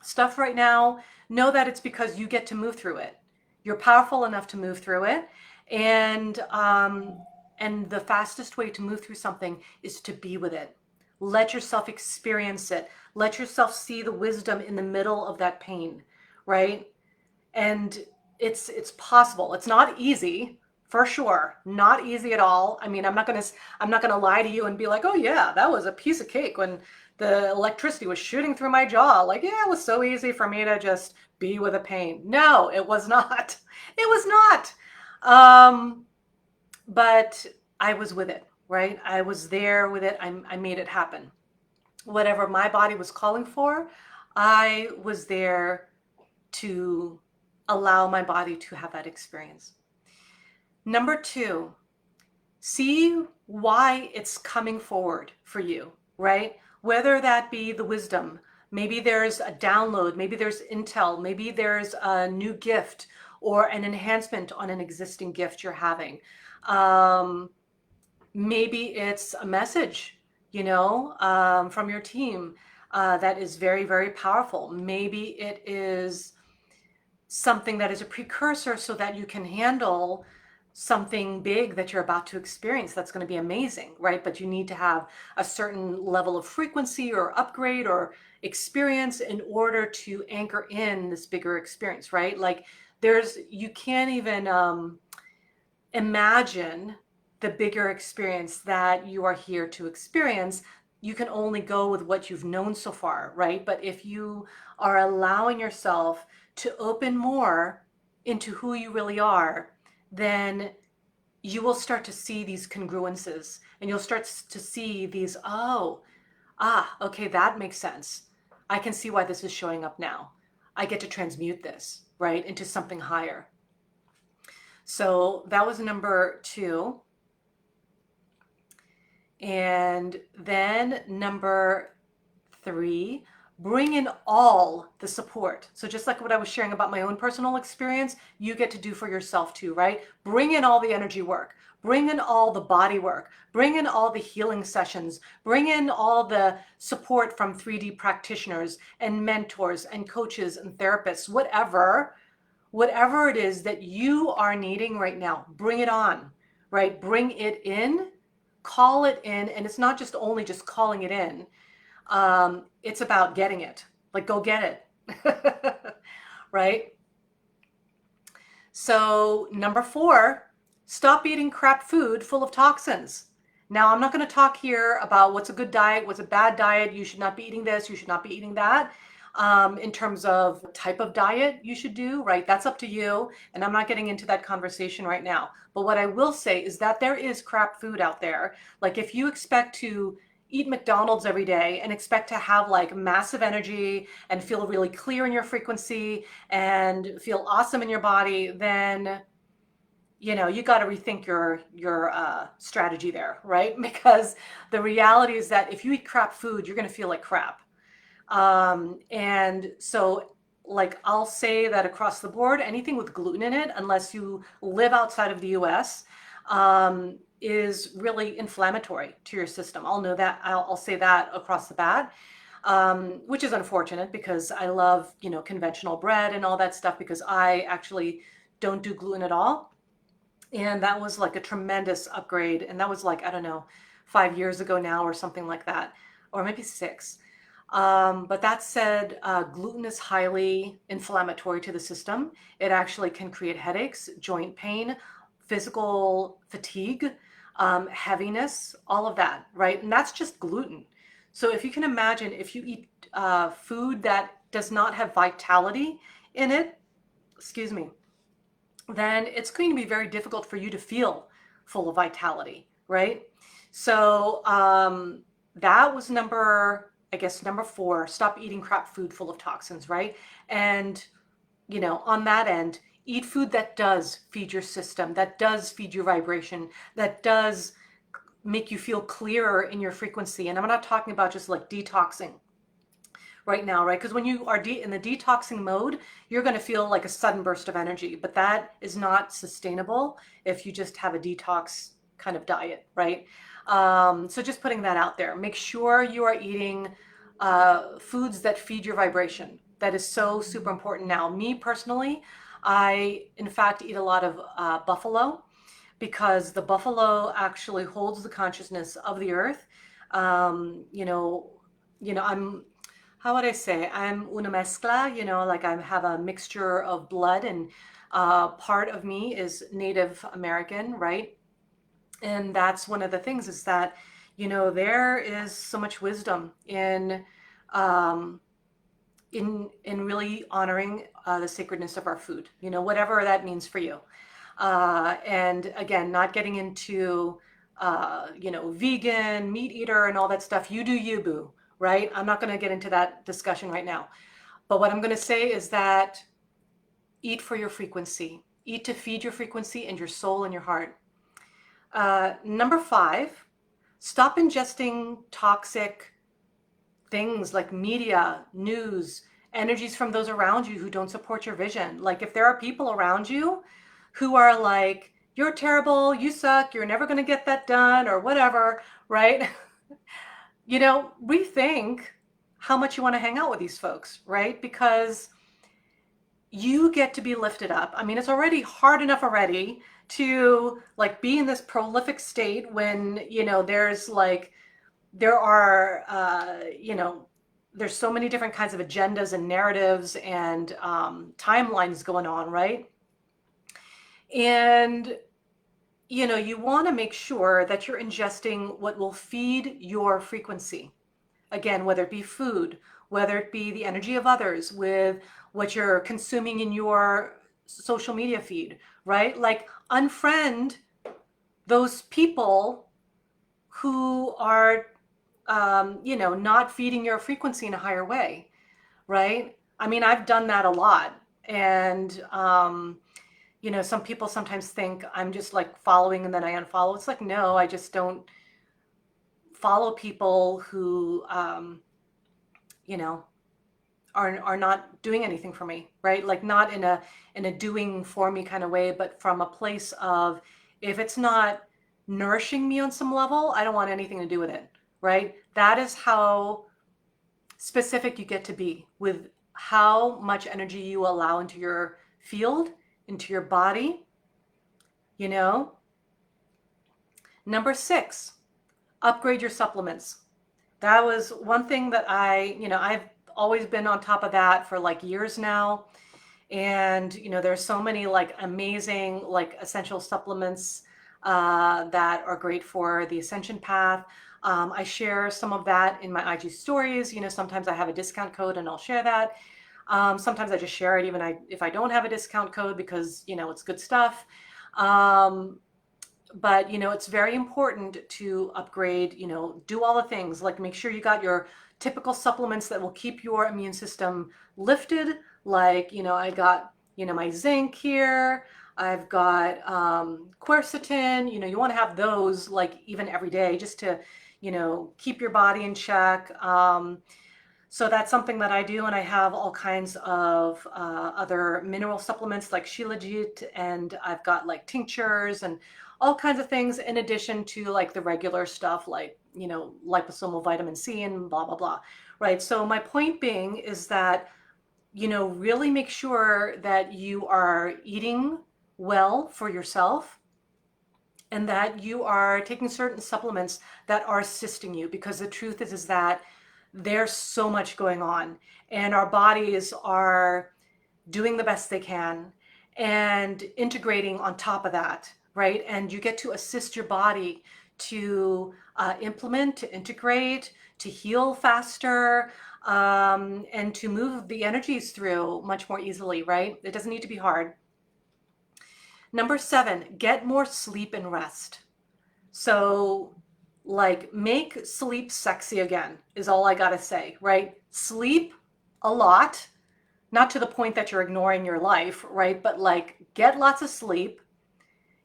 [SPEAKER 1] stuff right now, know that it's because you get to move through it. You're powerful enough to move through it. And the fastest way to move through something is to be with it. Let yourself experience it. Let yourself see the wisdom in the middle of that pain, right? And it's possible. It's not easy, for sure. Not easy at all. I mean, I'm not gonna lie to you and be like, oh yeah, that was a piece of cake when the electricity was shooting through my jaw. Like, yeah, it was so easy for me to just be with the pain. No, it was not. It was not. But I was with it, right? I was there with it. I made it happen. Whatever my body was calling for, I was there to allow my body to have that experience. Number two, see why it's coming forward for you, right? Whether that be the wisdom, maybe there's a download, maybe there's intel, maybe there's a new gift or an enhancement on an existing gift you're having. Maybe it's a message, from your team that is very, very powerful. Maybe it is something that is a precursor so that you can handle something big that you're about to experience that's going to be amazing, right? But you need to have a certain level of frequency or upgrade or experience in order to anchor in this bigger experience, right? Like you can't even imagine the bigger experience that you are here to experience. You can only go with what you've known so far, right? But if you are allowing yourself to open more into who you really are, then you will start to see these congruences and you'll start to see these, okay, that makes sense. I can see why this is showing up now. I get to transmute this, right, into something higher. So that was number 2. And then number 3, bring in all the support. So just like what I was sharing about my own personal experience, you get to do for yourself too, right? Bring in all the energy work. Bring in all the body work. Bring in all the healing sessions. Bring in all the support from 3D practitioners and mentors and coaches and therapists, whatever it is that you are needing right now, bring it on, right? Bring it in, call it in. And it's not just only just calling it in. It's about getting it. Like, go get it. Right? So number 4, stop eating crap food full of toxins. Now, I'm not going to talk here about what's a good diet, what's a bad diet. You should not be eating this. You should not be eating that. In terms of type of diet you should do, right? That's up to you. And I'm not getting into that conversation right now. But what I will say is that there is crap food out there. Like if you expect to eat McDonald's every day and expect to have like massive energy and feel really clear in your frequency and feel awesome in your body, then you got to rethink your strategy there, right? Because the reality is that if you eat crap food, you're going to feel like crap. And so like I'll say that across the board, anything with gluten in it, unless you live outside of the US, is really inflammatory to your system. I'll say that across the bat, which is unfortunate because I love, conventional bread and all that stuff because I actually don't do gluten at all. And that was like a tremendous upgrade. And that was like, I don't know, 5 years ago now or something like that, or maybe 6. But that said, gluten is highly inflammatory to the system. It actually can create headaches, joint pain, physical fatigue, heaviness, all of that, right? And that's just gluten. So if you can imagine, if you eat food that does not have vitality in it, excuse me, then it's going to be very difficult for you to feel full of vitality, right? So that was number 4, stop eating crap food full of toxins, right? And, on that end, eat food that does feed your system, that does feed your vibration, that does make you feel clearer in your frequency. And I'm not talking about just like detoxing right now, right? Because when you are in the detoxing mode, you're going to feel like a sudden burst of energy, but that is not sustainable if you just have a detox kind of diet, right? So just putting that out there. Make sure you are eating foods that feed your vibration. That is so super important now. Me personally, I in fact eat a lot of buffalo because the buffalo actually holds the consciousness of the earth. I'm, how would I say? I'm una mezcla, like I have a mixture of blood and part of me is Native American, right? And that's one of the things is that, there is so much wisdom um, in really honoring the sacredness of our food, whatever that means for you. And again, not getting into, vegan, meat eater and all that stuff. You do you, boo, right? I'm not going to get into that discussion right now. But what I'm going to say is that eat for your frequency. Eat to feed your frequency and your soul and your heart. Number 5, stop ingesting toxic things like media, news, energies from those around you who don't support your vision. Like if there are people around you who are like, you're terrible, you suck, you're never going to get that done or whatever, right? Rethink how much you want to hang out with these folks, right? Because you get to be lifted up. I mean, it's already hard enough already to like be in this prolific state when, there's like, there are, there's so many different kinds of agendas and narratives and timelines going on, right? And, you want to make sure that you're ingesting what will feed your frequency. Again, whether it be food, whether it be the energy of others with what you're consuming in your social media feed, right? Like unfriend those people who are, not feeding your frequency in a higher way, right? I mean, I've done that a lot. And, some people sometimes think I'm just like following and then I unfollow. It's like, no, I just don't follow people who, you know, are not doing anything for me, right? Like not in a doing for me kind of way, but from a place of if it's not nourishing me on some level, I don't want anything to do with it, right? That is how specific you get to be with how much energy you allow into your field, into your body, you know? Number 6, upgrade your supplements. That was one thing that I've always been on top of that for like years now. And, there's so many like amazing, like essential supplements that are great for the ascension path. I share some of that in my IG stories. Sometimes I have a discount code and I'll share that. Sometimes I just share it even if I don't have a discount code because, it's good stuff. But it's very important to upgrade, do all the things like make sure you got your typical supplements that will keep your immune system lifted. Like, I got, my zinc here. I've got quercetin. You want to have those like even every day just to, keep your body in check. So that's something that I do, and I have all kinds of other mineral supplements like Shilajit, and I've got like tinctures and all kinds of things in addition to like the regular stuff like, liposomal vitamin C and blah, blah, blah, right? So my point being is that, really make sure that you are eating well for yourself and that you are taking certain supplements that are assisting you, because the truth is that there's so much going on and our bodies are doing the best they can and integrating on top of that, right? And you get to assist your body to implement, to integrate, to heal faster, and to move the energies through much more easily, right? It doesn't need to be hard. Number 7, get more sleep and rest. So like make sleep sexy again is all I gotta say, right? Sleep a lot, not to the point that you're ignoring your life, right? But like get lots of sleep,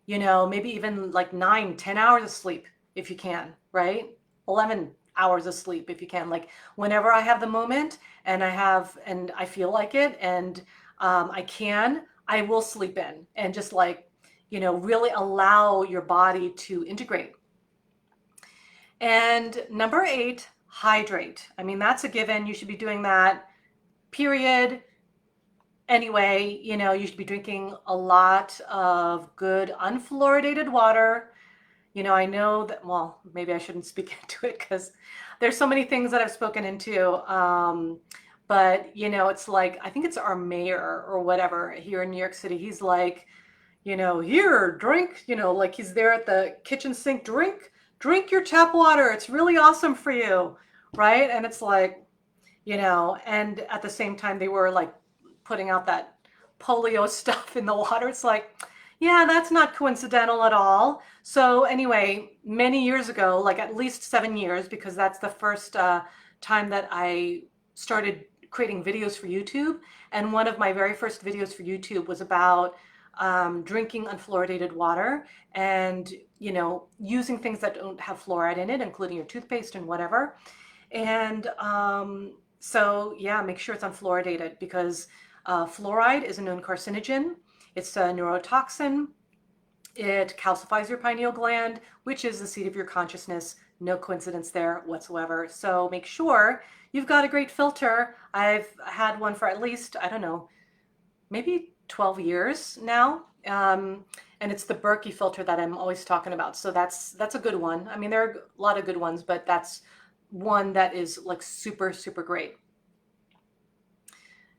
[SPEAKER 1] maybe even like 9, 10 hours of sleep if you can, right? 11 hours of sleep if you can. Like whenever I have the moment and I feel like it and I will sleep in and just like, really allow your body to integrate. And number 8, hydrate. I mean, that's a given. You should be doing that, period. Anyway, you should be drinking a lot of good unfluoridated water. I know that, well, maybe I shouldn't speak into it because there's so many things that I've spoken into. But, it's like, I think it's our mayor or whatever here in New York City. He's like, here, drink, like he's there at the kitchen sink, drink your tap water. It's really awesome for you, right? And it's like, and at the same time they were like putting out that polio stuff in the water. It's like, yeah, that's not coincidental at all. So anyway, many years ago, like at least 7 years, because that's the first time that I started creating videos for YouTube. And one of my very first videos for YouTube was about drinking unfluoridated water and, using things that don't have fluoride in it, including your toothpaste and whatever. And so, yeah, make sure it's unfluoridated because fluoride is a known carcinogen. It's a neurotoxin. It calcifies your pineal gland, which is the seat of your consciousness. No coincidence there whatsoever. So make sure you've got a great filter. I've had one for at least, I don't know, maybe 12 years now. And it's the Berkey filter that I'm always talking about. So that's a good one. I mean, there are a lot of good ones, but that's one that is like super, super great.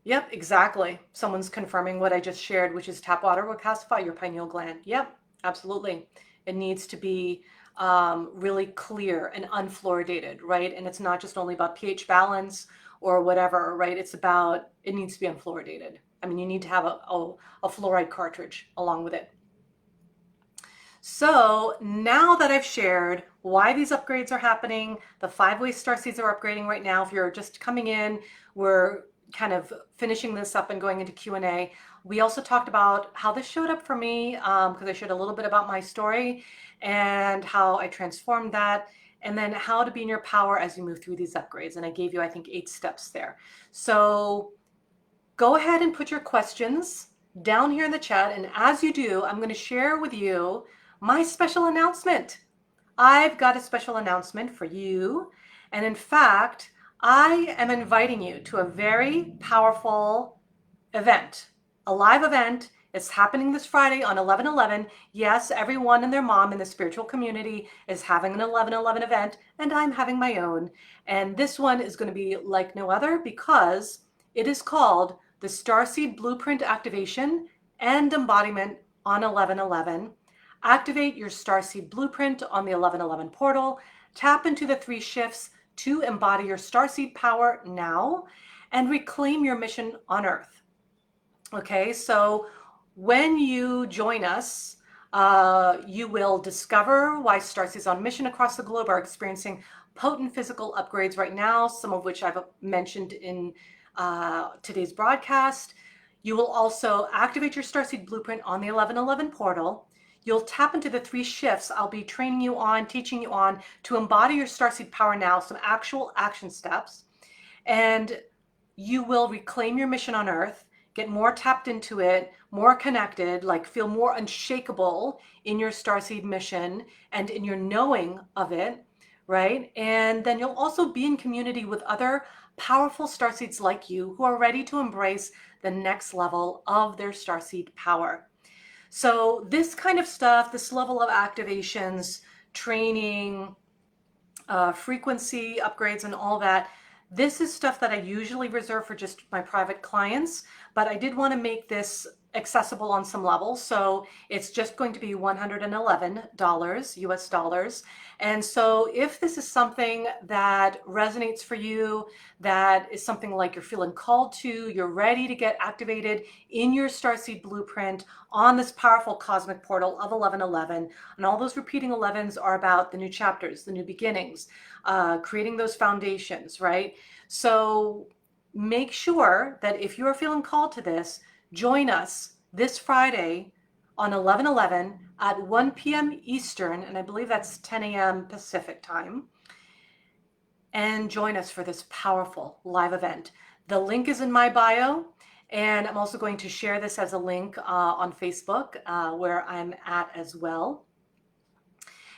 [SPEAKER 1] Yep, exactly. Someone's confirming what I just shared, which is tap water will calcify your pineal gland. Yep, absolutely. It needs to be really clear and unfluoridated, right? And it's not just only about pH balance or whatever, right? It's about, it needs to be unfluoridated. I mean, you need to have a fluoride cartridge along with it. So now that I've shared why these upgrades are happening, the 5 ways Starseeds are upgrading right now. If you're just coming in, we're kind of finishing this up and going into Q&A. We also talked about how this showed up for me because I shared a little bit about my story and how I transformed that, and then how to be in your power as you move through these upgrades. And I gave you, I think, 8 steps there. So go ahead and put your questions down here in the chat. And as you do, I'm going to share with you my special announcement. I've got a special announcement for you. And in fact, I am inviting you to a very powerful event, a live event. It's happening this Friday on 11/11. Yes, everyone and their mom in the spiritual community is having an 11/11 event, and I'm having my own. And this one is going to be like no other because it is called the Starseed Blueprint Activation and Embodiment on 11/11. Activate your Starseed Blueprint on the 11/11 portal. Tap into the 3 shifts to embody your Starseed power now and reclaim your mission on Earth. Okay, so when you join us, you will discover why Starseeds on mission across the globe are experiencing potent physical upgrades right now, some of which I've mentioned in today's broadcast. You will also activate your Starseed Blueprint on the 11/11 portal. You'll tap into the 3 shifts I'll be training you on, teaching you on to embody your Starseed power now, some actual action steps. And you will reclaim your mission on Earth, get more tapped into it, more connected, like feel more unshakable in your Starseed mission and in your knowing of it, right? And then you'll also be in community with other powerful Starseeds like you who are ready to embrace the next level of their Starseed power. So this kind of stuff, this level of activations, training, frequency upgrades and all that, this is stuff that I usually reserve for just my private clients, but I did want to make this accessible on some levels. So it's just going to be $111 US dollars. And so if this is something that resonates for you, that is something like you're feeling called to, you're ready to get activated in your Starseed Blueprint on this powerful cosmic portal of 11/11, and all those repeating 11s are about the new chapters, the new beginnings, creating those foundations, right? So make sure that if you are feeling called to this, join us this Friday on 11/11 at 1 p.m. Eastern, and I believe that's 10 a.m. Pacific time, and join us for this powerful live event. The link is in my bio, and I'm also going to share this as a link on Facebook where I'm at as well.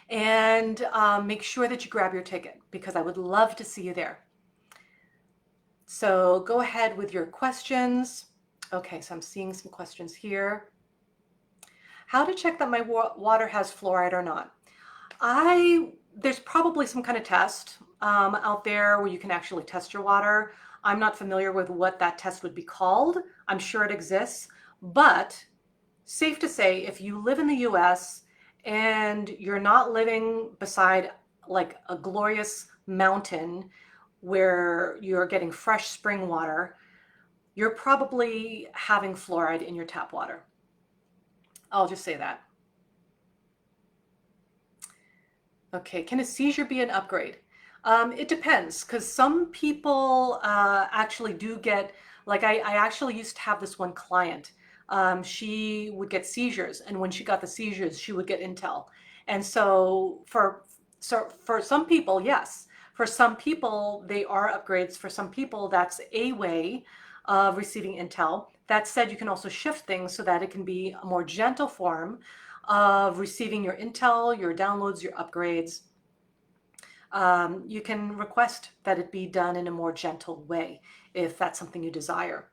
[SPEAKER 1] And make sure that you grab your ticket because I would love to see you there. So go ahead with your questions. Okay, so I'm seeing some questions here. How to check that my water has fluoride or not? There's probably some kind of test out there where you can actually test your water. I'm not familiar with what that test would be called. I'm sure it exists, but safe to say, if you live in the US and you're not living beside like a glorious mountain where you're getting fresh spring water, you're probably having fluoride in your tap water. I'll just say that. Okay, can a seizure be an upgrade? It depends, because some people actually do get, like I actually used to have this one client. She would get seizures, and when she got the seizures, she would get intel. And so for some people, yes. For some people, they are upgrades. For some people, that's a way of receiving intel. That said, you can also shift things so that it can be a more gentle form of receiving your intel, your downloads, your upgrades. You can request that it be done in a more gentle way if that's something you desire.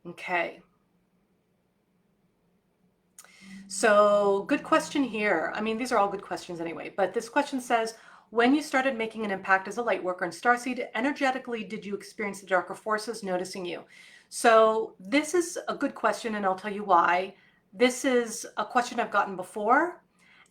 [SPEAKER 1] Okay. So good question here. I mean, these are all good questions anyway, but this question says, when you started making an impact as a light worker in Starseed, energetically, did you experience the darker forces noticing you? So this is a good question, and I'll tell you why. This is a question I've gotten before,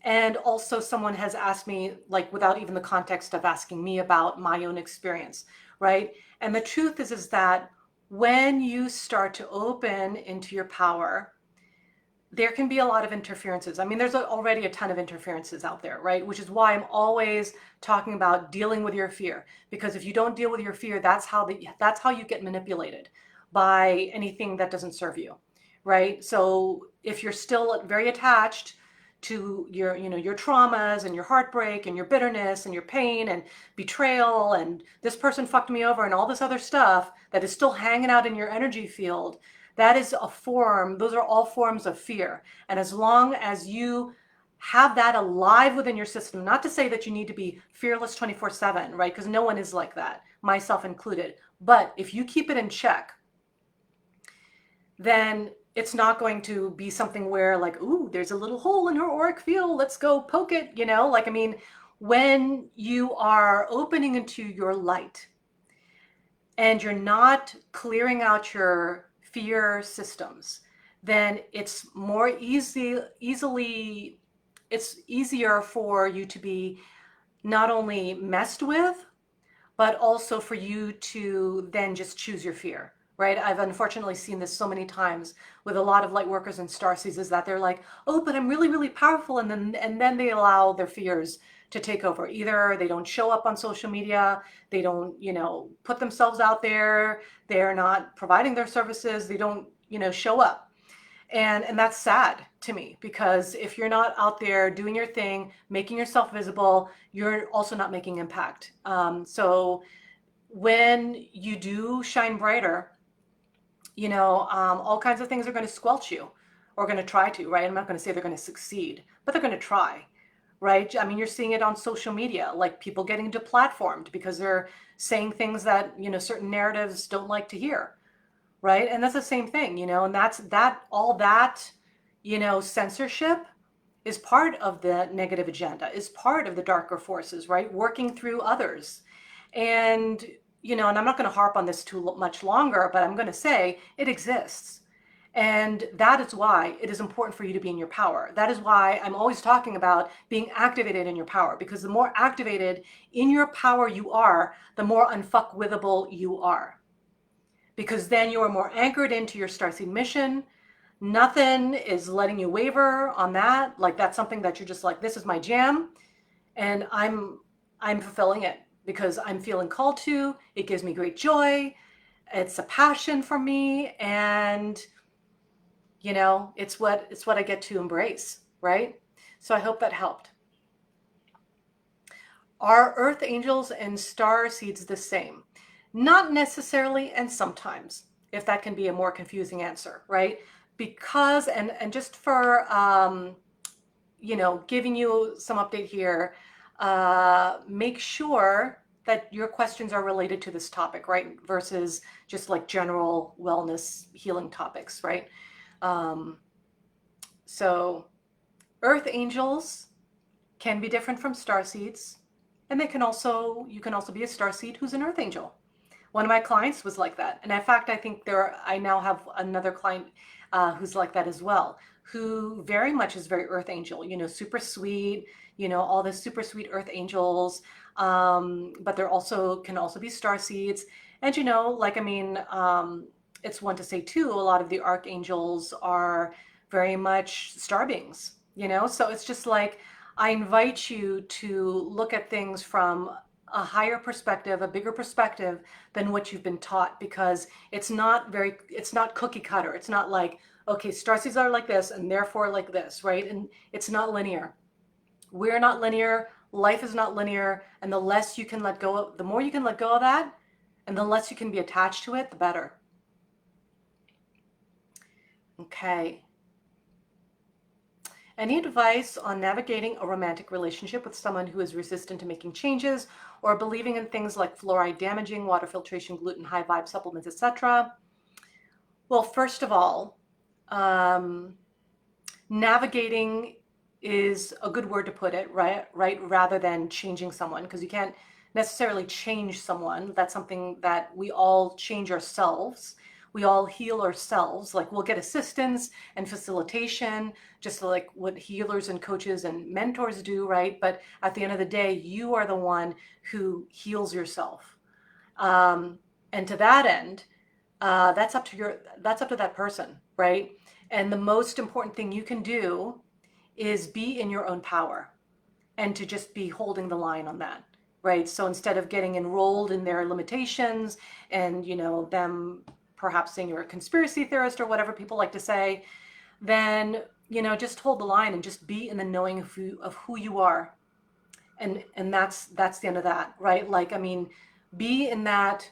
[SPEAKER 1] and also someone has asked me, like, without even the context of asking me about my own experience, right? And the truth is that when you start to open into your power, there can be a lot of interferences. I mean, there's already a ton of interferences out there, right? Which is why I'm always talking about dealing with your fear. Because if you don't deal with your fear, that's how you get manipulated by anything that doesn't serve you, right? So if you're still very attached to your traumas and your heartbreak and your bitterness and your pain and betrayal and this person fucked me over and all this other stuff that is still hanging out in your energy field, that is a form, those are all forms of fear. And as long as you have that alive within your system, not to say that you need to be fearless 24/7, right? Because no one is like that, myself included. But if you keep it in check, then it's not going to be something where like, ooh, there's a little hole in her auric field, let's go poke it, Like, I mean, when you are opening into your light and you're not clearing out your fear systems, then it's it's easier for you to be not only messed with, but also for you to then just choose your fear, right? I've unfortunately seen this so many times with a lot of light workers and starseeds, is that they're like, oh, but I'm really, really powerful. And then they allow their fears to take over. Either they don't show up on social media, they don't, put themselves out there, they're not providing their services, they don't, show up. And that's sad to me, because if you're not out there doing your thing, making yourself visible, you're also not making impact. So when you do shine brighter, all kinds of things are going to squelch you, or going to try to, right? I'm not going to say they're going to succeed, but they're going to try, right? I mean, you're seeing it on social media, like people getting deplatformed because they're saying things that, certain narratives don't like to hear, right? And that's the same thing, and all that, censorship is part of the negative agenda, is part of the darker forces, right? Working through others. And, and I'm not going to harp on this too much longer, but I'm going to say it exists. And that is why it is important for you to be in your power. That is why I'm always talking about being activated in your power, because the more activated in your power you are, the more unfuckwithable you are. Because then you are more anchored into your Starseed mission. Nothing is letting you waver on that. Like, that's something that you're just like, this is my jam, and I'm fulfilling it because I'm feeling called to. It gives me great joy. It's a passion for me, and it's what I get to embrace, right? So I hope that helped. Are earth angels and star seeds the same? Not necessarily, and sometimes, if that can be a more confusing answer, right? Because, and just for, giving you some update here, make sure that your questions are related to this topic, right? Versus just like general wellness healing topics, right? So earth angels can be different from star seeds, and you can also be a starseed who's an earth angel. One of my clients was like that, and in fact, I think I now have another client who's like that as well, who very much is very earth angel, super sweet, all this super sweet earth angels, but there can also be star seeds. And it's one to say too, a lot of the archangels are very much star beings, so it's just like, I invite you to look at things from a higher perspective, a bigger perspective than what you've been taught, because it's not cookie cutter. It's not like, okay, starseeds are like this and therefore like this, right? And it's not linear. We're not linear. Life is not linear. And the less you can let go of, the more you can let go of that, and the less you can be attached to it, the better. Okay. Any advice on navigating a romantic relationship with someone who is resistant to making changes or believing in things like fluoride damaging, water filtration, gluten, high vibe supplements, etc.? Well, first of all, um, navigating is a good word to put it, right? Right, rather than changing someone, because you can't necessarily change someone. That's something that we all change ourselves. We all heal ourselves. Like we'll get assistance and facilitation, just like what healers and coaches and mentors do, right? But at the end of the day, you are the one who heals yourself. Um, and to that end, that's up to that person, right? And the most important thing you can do is be in your own power and to just be holding the line on that, right? So instead of getting enrolled in their limitations and, them perhaps saying you're a conspiracy theorist or whatever people like to say, then, just hold the line and just be in the knowing of who you are. And that's the end of that, right? Like, I mean, be in that,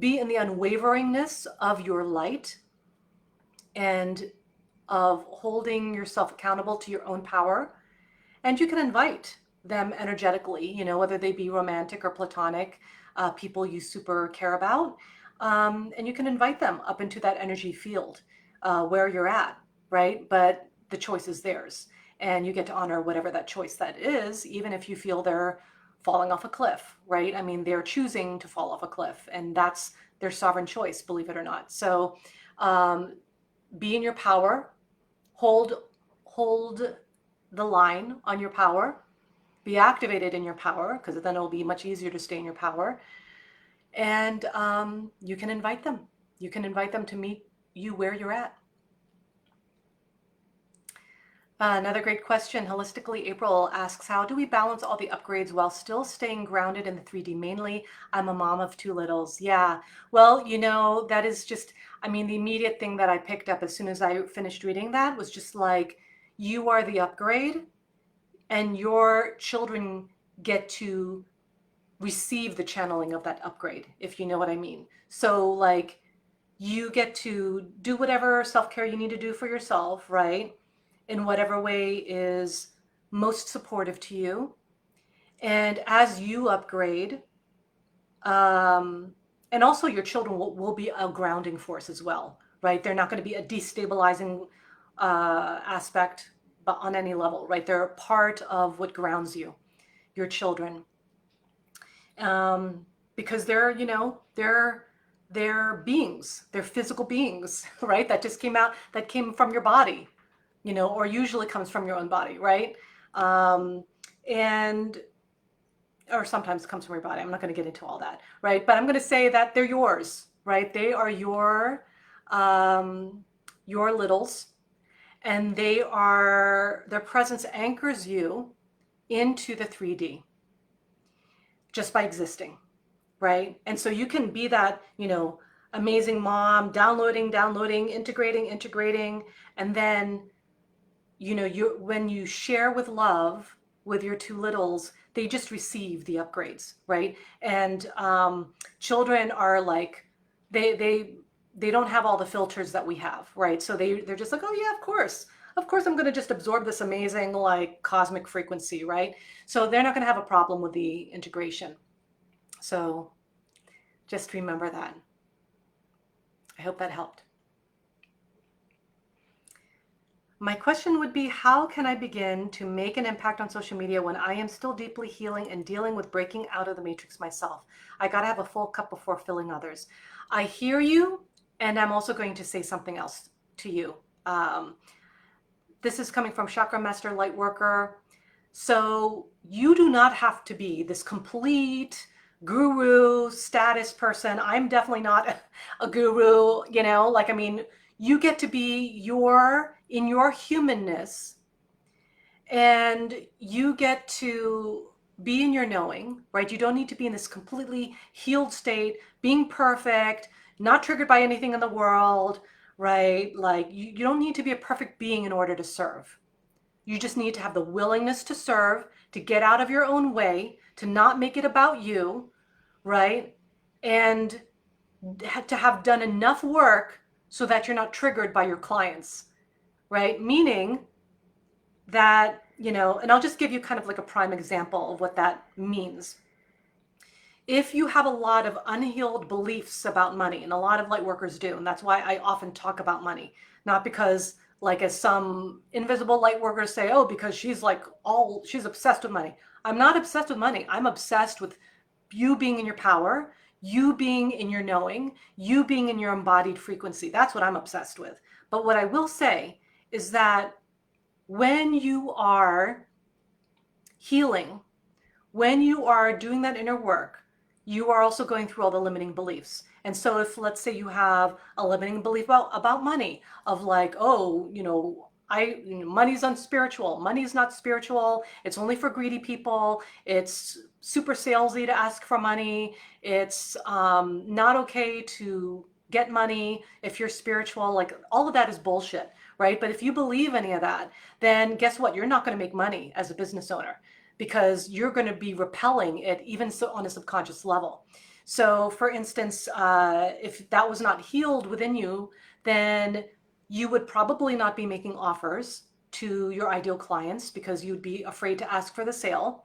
[SPEAKER 1] be in the unwaveringness of your light and of holding yourself accountable to your own power. And you can invite them energetically, whether they be romantic or platonic, people you super care about. And you can invite them up into that energy field where you're at, right? But the choice is theirs. And you get to honor whatever that choice that is, even if you feel they're falling off a cliff, right? I mean, they're choosing to fall off a cliff, and that's their sovereign choice, believe it or not. So um, be in your power, hold hold the line on your power, be activated in your power, because then it'll be much easier to stay in your power. And you can invite them. You can invite them to meet you where you're at. Another great question. Holistically, April asks, how do we balance all the upgrades while still staying grounded in the 3D? Mainly, I'm a mom of two littles. Yeah. Well, that is just, I mean, the immediate thing that I picked up as soon as I finished reading that was just like, you are the upgrade, and your children get to receive the channeling of that upgrade, if you know what I mean. So, like, you get to do whatever self-care you need to do for yourself, right? In whatever way is most supportive to you. And as you upgrade, um, and also your children will be a grounding force as well, right? They're not going to be a destabilizing aspect, but on any level, right? They're a part of what grounds you, your children, because they're beings, they're physical beings, right? That just came out, that came from your body, or usually comes from your own body, right? Um, and or sometimes comes from your body. I'm not going to get into all that, right? But I'm going to say that they're yours, right? They are your littles, and their presence anchors you into the 3D just by existing, right? And so you can be that, amazing mom, downloading, integrating, and then, when you share with love with your two littles, they just receive the upgrades, right? And children are like, they don't have all the filters that we have, right? So they're just like, oh yeah, of course I'm going to just absorb this amazing like cosmic frequency, right? So they're not going to have a problem with the integration. So just remember that. I hope that helped. My question would be, how can I begin to make an impact on social media when I am still deeply healing and dealing with breaking out of the matrix myself? I got to have a full cup before filling others. I hear you, and I'm also going to say something else to you. This is coming from Chakra Master Lightworker. So you do not have to be this complete guru status person. I'm definitely not a guru, like, I mean, you get to be in your humanness, and you get to be in your knowing, right? You don't need to be in this completely healed state, being perfect, not triggered by anything in the world, right? Like you don't need to be a perfect being in order to serve. You just need to have the willingness to serve, to get out of your own way, to not make it about you, right? And to have done enough work so that you're not triggered by your clients, right? Meaning that, and I'll just give you kind of like a prime example of what that means. If you have a lot of unhealed beliefs about money, and a lot of light workers do, and that's why I often talk about money, not because like as some invisible light workers say, oh, because she's obsessed with money. I'm not obsessed with money. I'm obsessed with you being in your power, you being in your knowing, you being in your embodied frequency. That's what I'm obsessed with. But what I will say is that when you are healing, when you are doing that inner work, you are also going through all the limiting beliefs. And so if, let's say, you have a limiting belief about money, of like, oh, money's unspiritual, money's not spiritual, it's only for greedy people, it's super salesy to ask for money, it's not okay to get money if you're spiritual, like all of that is bullshit, right? But if you believe any of that, then guess what? You're not going to make money as a business owner, because you're going to be repelling it even so on a subconscious level. So, for instance, if that was not healed within you, then you would probably not be making offers to your ideal clients because you'd be afraid to ask for the sale.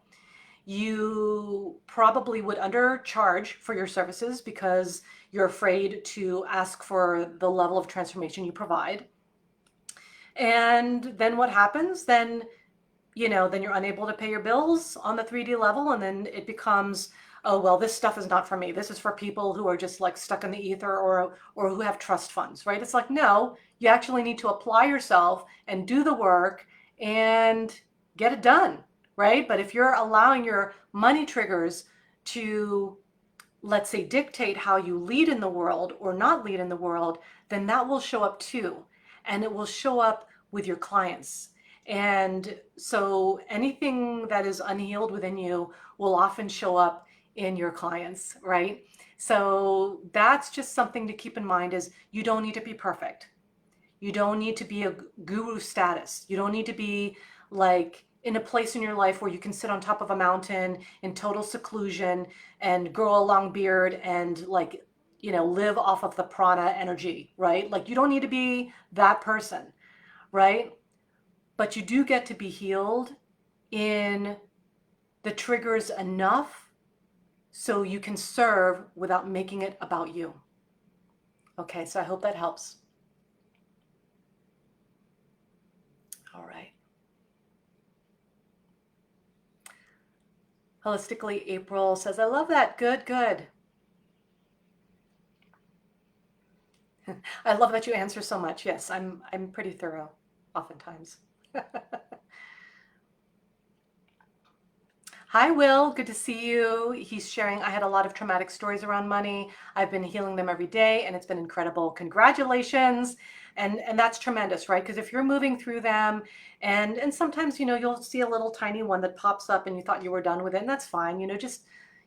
[SPEAKER 1] You probably would undercharge for your services because you're afraid to ask for the level of transformation you provide. And then what happens? Then you're unable to pay your bills on the 3D level, and then it becomes, oh, well, this stuff is not for me. This is for people who are just like stuck in the ether, or who have trust funds, right? It's like, no, you actually need to apply yourself and do the work and get it done, right? But if you're allowing your money triggers to, let's say, dictate how you lead in the world or not lead in the world, then that will show up too. And it will show up with your clients. And so anything that is unhealed within you will often show up in your clients, right? So that's just something to keep in mind, is you don't need to be perfect. You don't need to be a guru status. You don't need to be like in a place in your life where you can sit on top of a mountain in total seclusion and grow a long beard and like, live off of the prana energy, right? Like you don't need to be that person, right? But you do get to be healed in the triggers enough so you can serve without making it about you. Okay, so I hope that helps. All right. Holistically, April says, I love that. Good, good. I love that you answer so much. Yes, I'm pretty thorough oftentimes. Hi, Will. Good to see you. He's sharing, I had a lot of traumatic stories around money. I've been healing them every day, and it's been incredible. Congratulations. And that's tremendous, right? Because if you're moving through them, and sometimes, you'll see a little tiny one that pops up and you thought you were done with it, and that's fine. Just,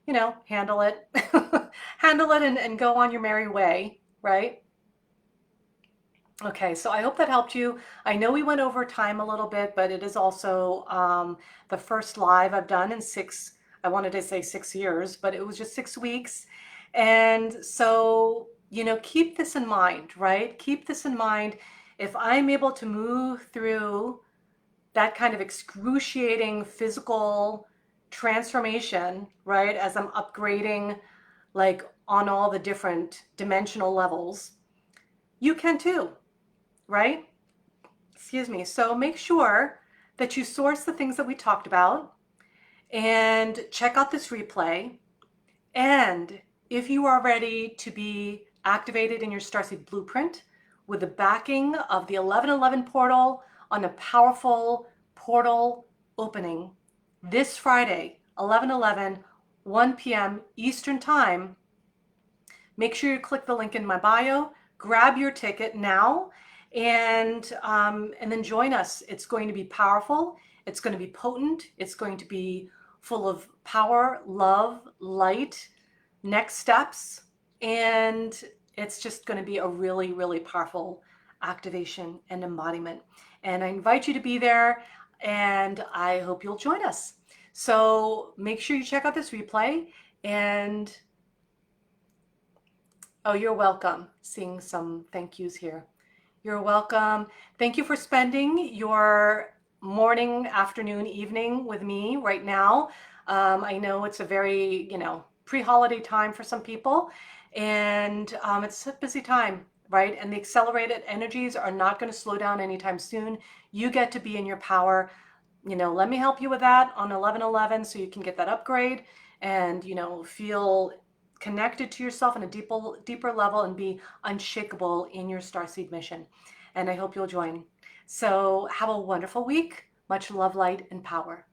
[SPEAKER 1] handle it. Handle it and go on your merry way, right? Okay, so I hope that helped you. I know we went over time a little bit, but it is also the first live I've done in I wanted to say 6 years, but it was just 6 weeks. And so, keep this in mind, right? Keep this in mind. If I'm able to move through that kind of excruciating physical transformation, right, as I'm upgrading, like on all the different dimensional levels, you can too, right? Excuse me. So make sure that you source the things that we talked about and check out this replay. And if you are ready to be activated in your Starseed blueprint with the backing of the 1111 portal on a powerful portal opening this Friday, 11/11, 1 p.m. Eastern Time, make sure you click the link in my bio, grab your ticket now, and then join us. It's going to be powerful. It's going to be potent. It's going to be full of power, love, light, next steps, and it's just going to be a really, really powerful activation and embodiment. And I invite you to be there, and I hope you'll join us. So make sure you check out this replay. And oh, you're welcome. Seeing some thank yous here. You're welcome. Thank you for spending your morning, afternoon, evening with me right now. I know it's a very, pre-holiday time for some people, and it's a busy time, right? And the accelerated energies are not going to slow down anytime soon. You get to be in your power. Let me help you with that on 1111 so you can get that upgrade and, feel connected to yourself on a deeper level and be unshakable in your Starseed mission. And I hope you'll join. So have a wonderful week. Much love, light, and power.